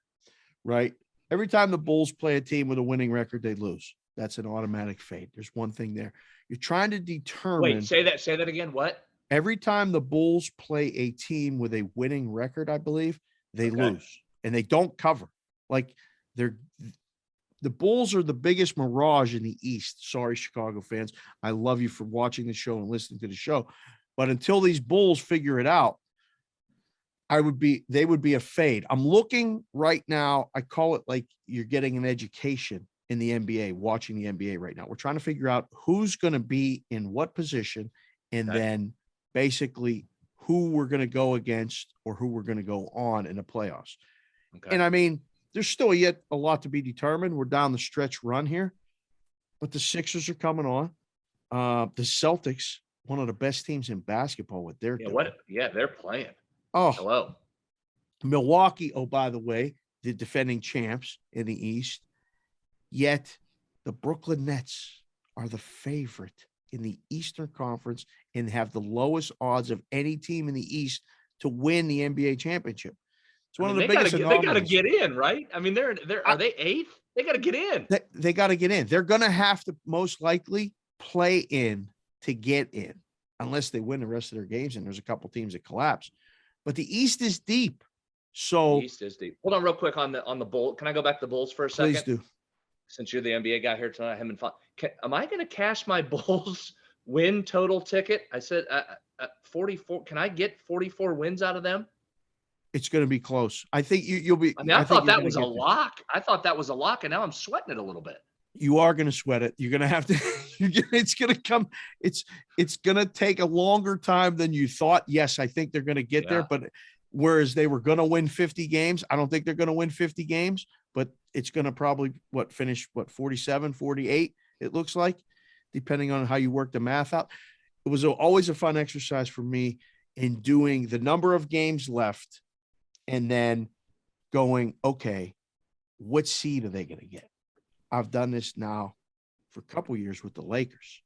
right? Every time the Bulls play a team with a winning record, they lose. That's an automatic fade. There's one thing there. You're trying to determine. Wait, say that again. What? Every time the Bulls play a team with a winning record, I believe, they lose and they don't cover. Like the Bulls are the biggest mirage in the East. Sorry, Chicago fans. I love you for watching the show and listening to the show. But until these Bulls figure it out, they would be a fade. I'm looking right now. I call it like you're getting an education in the NBA, watching the NBA right now. We're trying to figure out who's going to be in what position, and then basically who we're going to go against or who we're going to go on in the playoffs. Okay. And I mean, there's still yet a lot to be determined. We're down the stretch run here, but the Sixers are coming on. The Celtics, one of the best teams in basketball, what they're doing. They're playing. Oh, hello. Milwaukee, oh, by the way, the defending champs in the East. Yet the Brooklyn Nets are the favorite in the Eastern Conference and have the lowest odds of any team in the East to win the NBA championship. It's one of the biggest. They got to get in, right? I mean, are they eighth? They got to get in. They got to get in. They're going to have to most likely play in to get in, unless they win the rest of their games. And there's a couple teams that collapse, but the East is deep. So the East is deep. Hold on, real quick on the Bulls. Can I go back to the Bulls for a second? Please do. Since you're the NBA guy here tonight, am I going to cash my Bulls win total ticket? I said 44. Can I get 44 wins out of them? It's going to be close. I think you'll be. I mean, I thought that was a lock. I thought that was a lock, and now I'm sweating it a little bit. You are going to sweat it. You're going to have to. It's going to come. It's going to take a longer time than you thought. Yes, I think they're going to get there, but whereas they were going to win 50 games, I don't think they're going to win 50 games. But it's going to probably finish 47, 48. It looks like, depending on how you work the math out. It was always a fun exercise for me in doing the number of games left and then going, okay, what seed are they going to get? I've done this now for a couple years with the Lakers.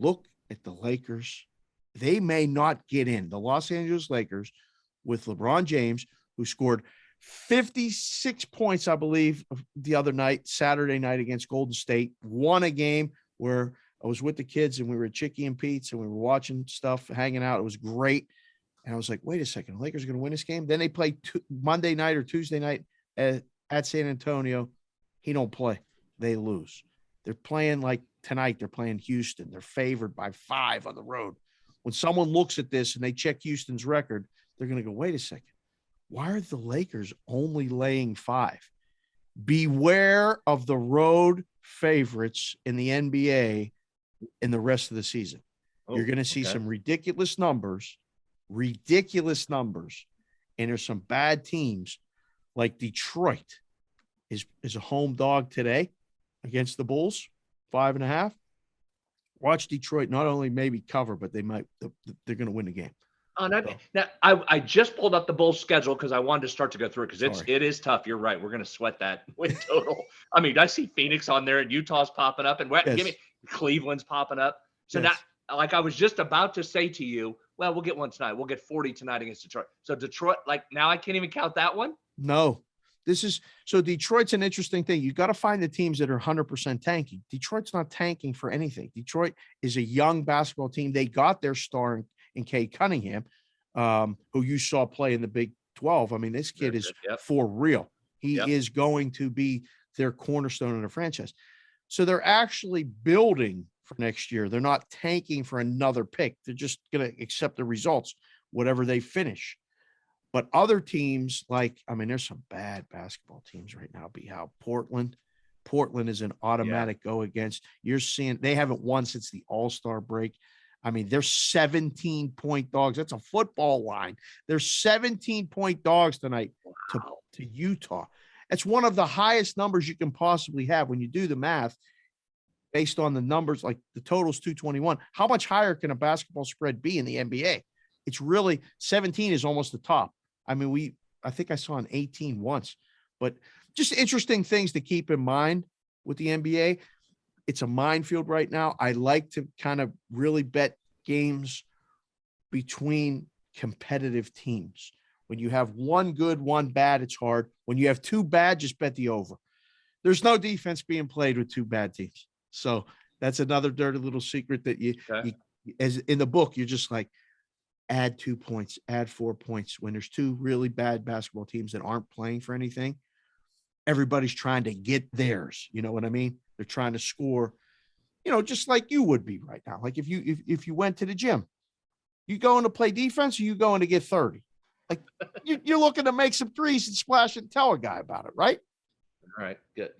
Look at the Lakers. They may not get in. The Los Angeles Lakers with LeBron James, who scored 56 points, I believe, the other night, Saturday night against Golden State, won a game where I was with the kids and we were at Chicky and Pete's and we were watching stuff, hanging out. It was great. And I was like, wait a second, the Lakers are going to win this game? Then they play Monday night or Tuesday night at San Antonio. He don't play. They lose. They're playing like tonight. They're playing Houston. They're favored by 5 on the road. When someone looks at this and they check Houston's record, they're going to go, wait a second. Why are the Lakers only laying 5? Beware of the road favorites in the NBA in the rest of the season. You're going to see some ridiculous numbers, and there's some bad teams like Detroit is a home dog today against the Bulls, 5.5. Watch Detroit not only maybe cover, but they're going to win the game. Now, I just pulled up the Bulls schedule because I wanted to start to go through it because it is tough. You're right. We're going to sweat that win total. I mean, I see Phoenix on there and Utah's popping up and give me Cleveland's popping up. So now, like I was just about to say to you, well, we'll get one tonight. We'll get 40 tonight against Detroit. So Detroit, like now I can't even count that one. No, So Detroit's an interesting thing. You got to find the teams that are 100% tanking. Detroit's not tanking for anything. Detroit is a young basketball team. They got their star in Cade Cunningham, who you saw play in the Big 12. I mean, this kid is for real. He is going to be their cornerstone in the franchise. So they're actually building for next year. They're not tanking for another pick. They're just going to accept the results, whatever they finish. But other teams, there's some bad basketball teams right now. Howe, Portland is an automatic go against. You're seeing they haven't won since the All-Star break. I mean, they're 17-point dogs. That's a football line. They're 17-point dogs tonight to Utah. It's one of the highest numbers you can possibly have when you do the math based on the numbers, like the total's 221. How much higher can a basketball spread be in the NBA? It's really 17 is almost the top. I mean, I think I saw an 18 once, but just interesting things to keep in mind with the NBA. It's a minefield right now. I like to kind of really bet games between competitive teams. When you have one good, one bad, it's hard. When you have two bad, just bet the over. There's no defense being played with two bad teams. So that's another dirty little secret that you as in the book, you're just like, add 2 points, add 4 points. When there's two really bad basketball teams that aren't playing for anything, everybody's trying to get theirs. You know what I mean? They're trying to score, just like you would be right now. Like if you went to the gym, you going to play defense or you going to get 30? Like you're looking to make some threes and splash and tell a guy about it, right? All right, good.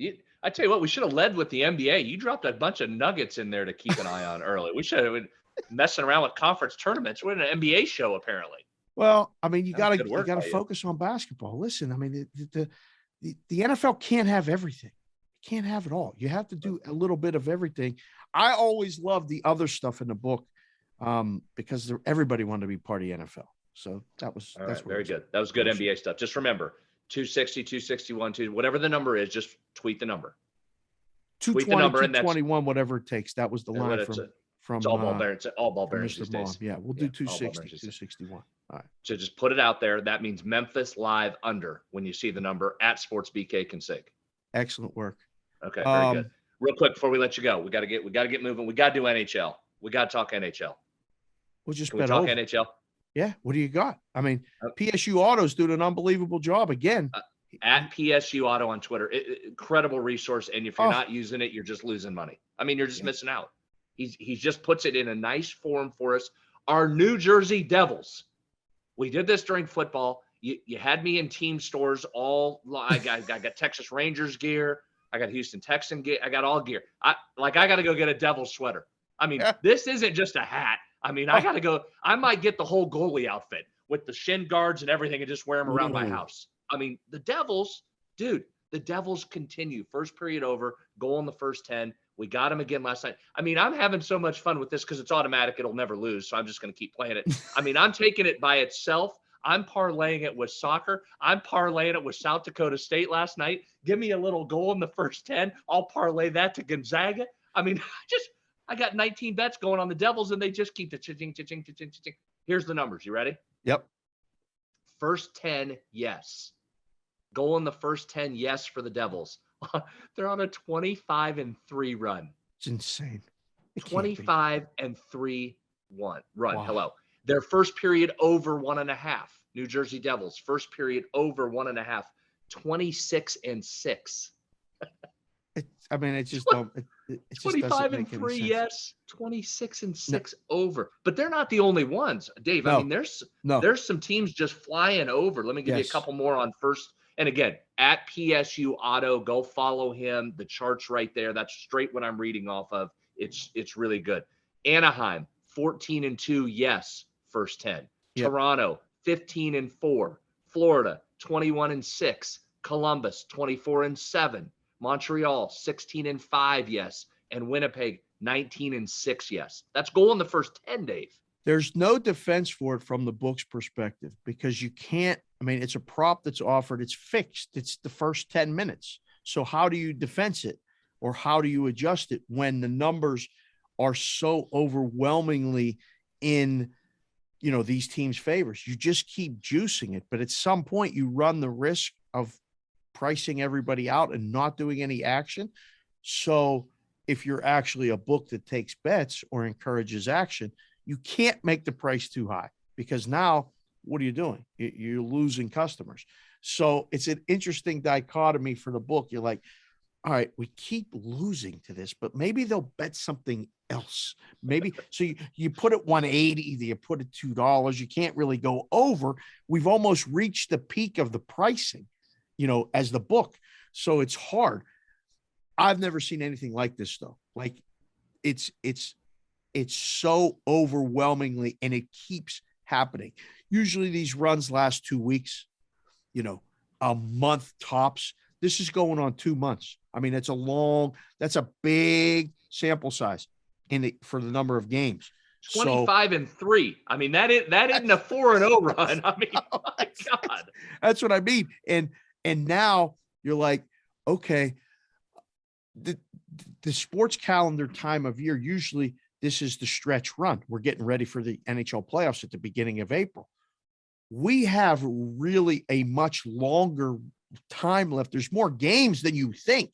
I tell you what, we should have led with the NBA. You dropped a bunch of nuggets in there to keep an eye on early. We should have been messing around with conference tournaments. We're in an NBA show, apparently. Well, I mean, you got to focus on basketball. Listen, I mean, the NFL can't have everything. You can't have it all. You have to do a little bit of everything. I always love the other stuff in the book because everybody wanted to be part of the NFL. So that's very good. That was good NBA stuff. Just remember, 260, 261, whatever the number is, just tweet the number. 220, 221, whatever it takes. That was the line from it's all ball bearings. All ball bearings these days. Yeah, we'll do 260, 261. All right. So just put it out there. That means Memphis live under when you see the number at SportsBK Consig. Excellent work. Okay, very good. Real quick before we let you go, we got to get moving. We got to do NHL. We got to talk NHL. We'll just talk NHL. Yeah. What do you got? I mean, PSU Auto's doing an unbelievable job again. At PSU Auto on Twitter, incredible resource. And if you're not using it, you're just losing money. I mean, you're just missing out. He just puts it in a nice form for us. Our New Jersey Devils. We did this during football. You had me in team stores. I got Texas Rangers gear. I got Houston Texan gear. I got all gear. I got to go get a Devils sweater. I mean, this isn't just a hat. I mean, I got to go. I might get the whole goalie outfit with the shin guards and everything and just wear them around my house. I mean, the Devils continue. First period over, goal in the first 10. We got him again last night. I mean, I'm having so much fun with this because it's automatic. It'll never lose. So I'm just going to keep playing it. I mean, I'm taking it by itself. I'm parlaying it with soccer. I'm parlaying it with South Dakota State last night. Give me a little goal in the first 10. I'll parlay that to Gonzaga. I mean, I got 19 bets going on the Devils, and they just keep the ching. Here's the numbers. You ready? Yep. First 10, yes. Goal in the first 10, yes, for the Devils. They're on a 25-3 run. It's insane. 25-3 run. Wow. Hello. Their first period over 1.5. New Jersey Devils, first period over 1.5. 26-6. It's just 25-3, yes. 26-6 over. But they're not the only ones, Dave. No. I mean, there's some teams just flying over. Let me give you a couple more on first. And again, at PSU Auto, go follow him. The chart's right there. That's straight what I'm reading off of. It's really good. Anaheim, 14-2, yes, first 10. Yep. Toronto, 15-4. Florida, 21-6. Columbus, 24-7. Montreal, 16-5, yes. And Winnipeg, 19-6, yes. That's goal in the first 10, Dave. There's no defense for it from the book's perspective because you can't. I mean, it's a prop that's offered. It's fixed. It's the first 10 minutes. So how do you defense it or how do you adjust it when the numbers are so overwhelmingly in, these teams' favors? You just keep juicing it. But at some point you run the risk of pricing everybody out and not doing any action. So if you're actually a book that takes bets or encourages action, you can't make the price too high, because now what are you doing? You're losing customers. So it's an interesting dichotomy for the book. You're like, all right, we keep losing to this, but maybe they'll bet something else. Maybe so you put it 180, you put it $2. You can't really go over. We've almost reached the peak of the pricing, as the book. So it's hard. I've never seen anything like this though. Like it's so overwhelmingly, and it keeps happening. Usually these runs last 2 weeks, a month tops. This is going on 2 months. I mean, that's a big sample size for the number of games. 25-3. I mean, that isn't a 4-0 run. I mean, my God. That's what I mean. And now you're like, okay, the sports calendar time of year, usually this is the stretch run. We're getting ready for the NHL playoffs at the beginning of April. We have really a much longer time left. There's more games than you think.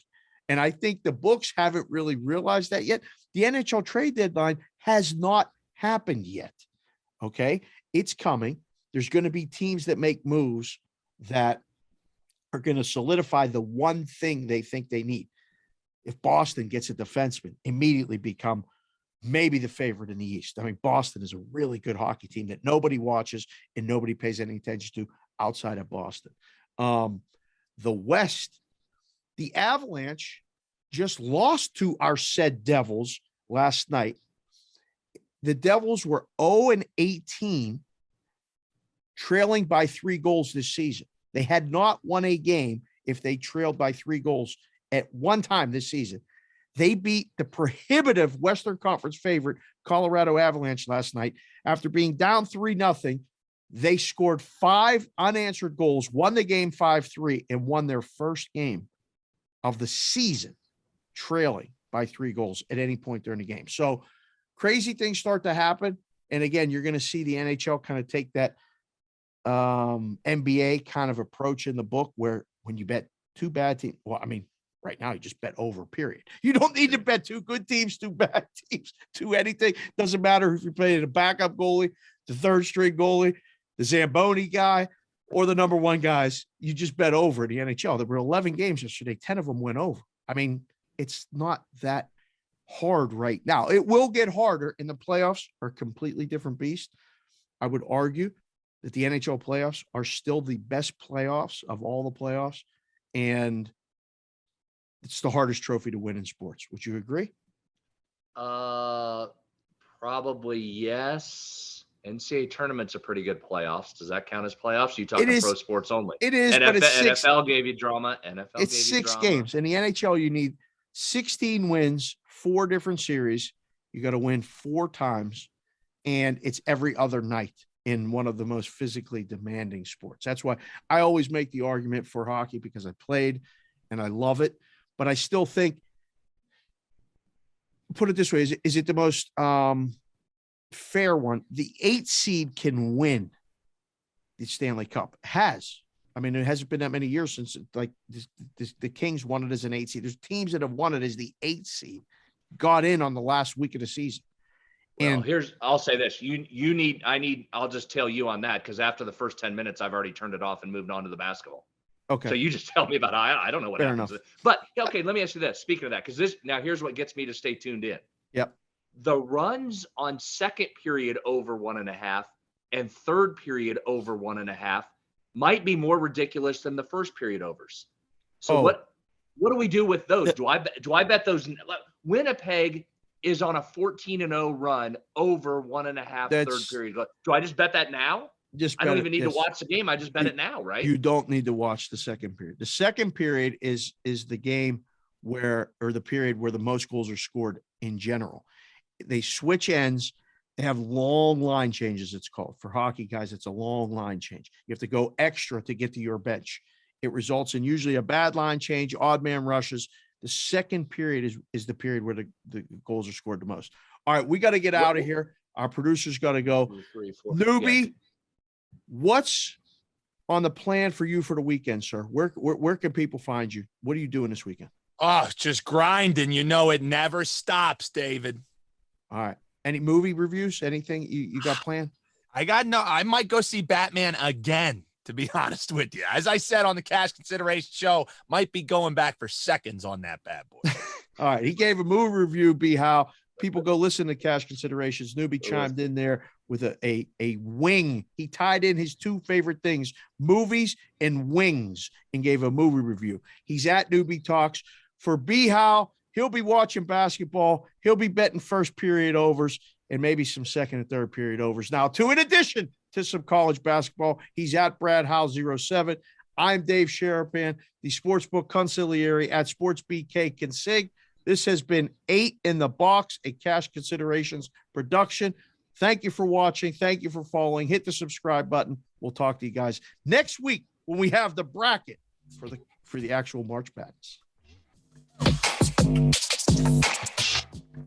And I think the books haven't really realized that yet. The NHL trade deadline has not happened yet. Okay. It's coming. There's going to be teams that make moves that are going to solidify the one thing they think they need. If Boston gets a defenseman, immediately become maybe the favorite in the East. I mean, Boston is a really good hockey team that nobody watches and nobody pays any attention to outside of Boston. The West, the Avalanche just lost to our said Devils last night. The Devils were 0-18, trailing by 3 goals this season. They had not won a game if they trailed by 3 goals at one time this season. They beat the prohibitive Western Conference favorite Colorado Avalanche last night after being down 3-0. They scored 5 unanswered goals, won the game 5-3, and won their first game of the season, trailing by 3 goals at any point during the game. So crazy things start to happen. And again, you're going to see the NHL kind of take that NBA kind of approach in the book, where when you bet 2 bad teams, well, I mean, right now you just bet over, period. You don't need to bet 2 good teams, 2 bad teams, 2 anything. Doesn't matter if you're playing a backup goalie, the 3rd string goalie, the Zamboni guy, or the number 1 guys. You just bet over in the NHL. There were 11 games yesterday. 10 of them went over. I mean, it's not that hard right now. It will get harder, and the playoffs are a completely different beast. I would argue that the NHL playoffs are still the best playoffs of all the playoffs, and it's the hardest trophy to win in sports. Would you agree? Probably yes. NCAA tournament's a pretty good playoffs. Does that count as playoffs? You talking pro sports only? It is, but it's NFL gave you drama. It's 6 games. In the NHL, you need 16 wins, 4 different series. You got to win 4 times, and it's every other night in one of the most physically demanding sports. That's why I always make the argument for hockey, because I played and I love it. But I still think, put it this way, is it the most fair one? The 8 seed can win the Stanley Cup. I mean, it hasn't been that many years since the Kings won it as an 8 seed. There's teams that have won it as the 8 seed, got in on the last week of the season. And I'll say this, I'll just tell you on that, because after the first 10 minutes, I've already turned it off and moved on to the basketball. Okay. So you just tell me about I don't know what happens. Enough. But okay, let me ask you this. Speaking of that, because here's what gets me to stay tuned in. Yep. The runs on second period over 1.5 and third period over 1.5 might be more ridiculous than the first period overs. So what do we do with those? Do I bet those? Winnipeg is on a 14-0 run over 1.5 third period. Do I just bet that now? I don't even need to watch the game. I just bet it now, right? You don't need to watch the second period. The second period is the game the period where the most goals are scored in general. They switch ends. They have long line changes, it's called. For hockey guys, it's a long line change. You have to go extra to get to your bench. It results in usually a bad line change, odd man rushes. The second period is the period where the goals are scored the most. All right, we got to get out of here. Our producer's got to go. 2, 3, 4. Newbie, what's on the plan for you for the weekend, sir? Where can people find you? What are you doing this weekend? Oh, just grinding. You know, it never stops, David. All right. Any movie reviews? Anything you got planned? I might go see Batman again, to be honest with you. As I said on the Cash Consideration show, might be going back for seconds on that bad boy. All right. He gave a movie review, B. Howe. People go listen to Cash Considerations. Newbie chimed in there with a wing. He tied in his two favorite things, movies and wings, and gave a movie review. He's at Newbie Talks. For B. Howe, he'll be watching basketball. He'll be betting first period overs and maybe some second and third period overs. Now, in addition to some college basketball, he's at Brad Howe 07. I'm Dave Sharapan, the Sportsbook Consigliere at SportsBK Consig. This has been 8 in the Box, a Cash Considerations production. Thank you for watching. Thank you for following. Hit the subscribe button. We'll talk to you guys next week when we have the bracket for the actual March Madness.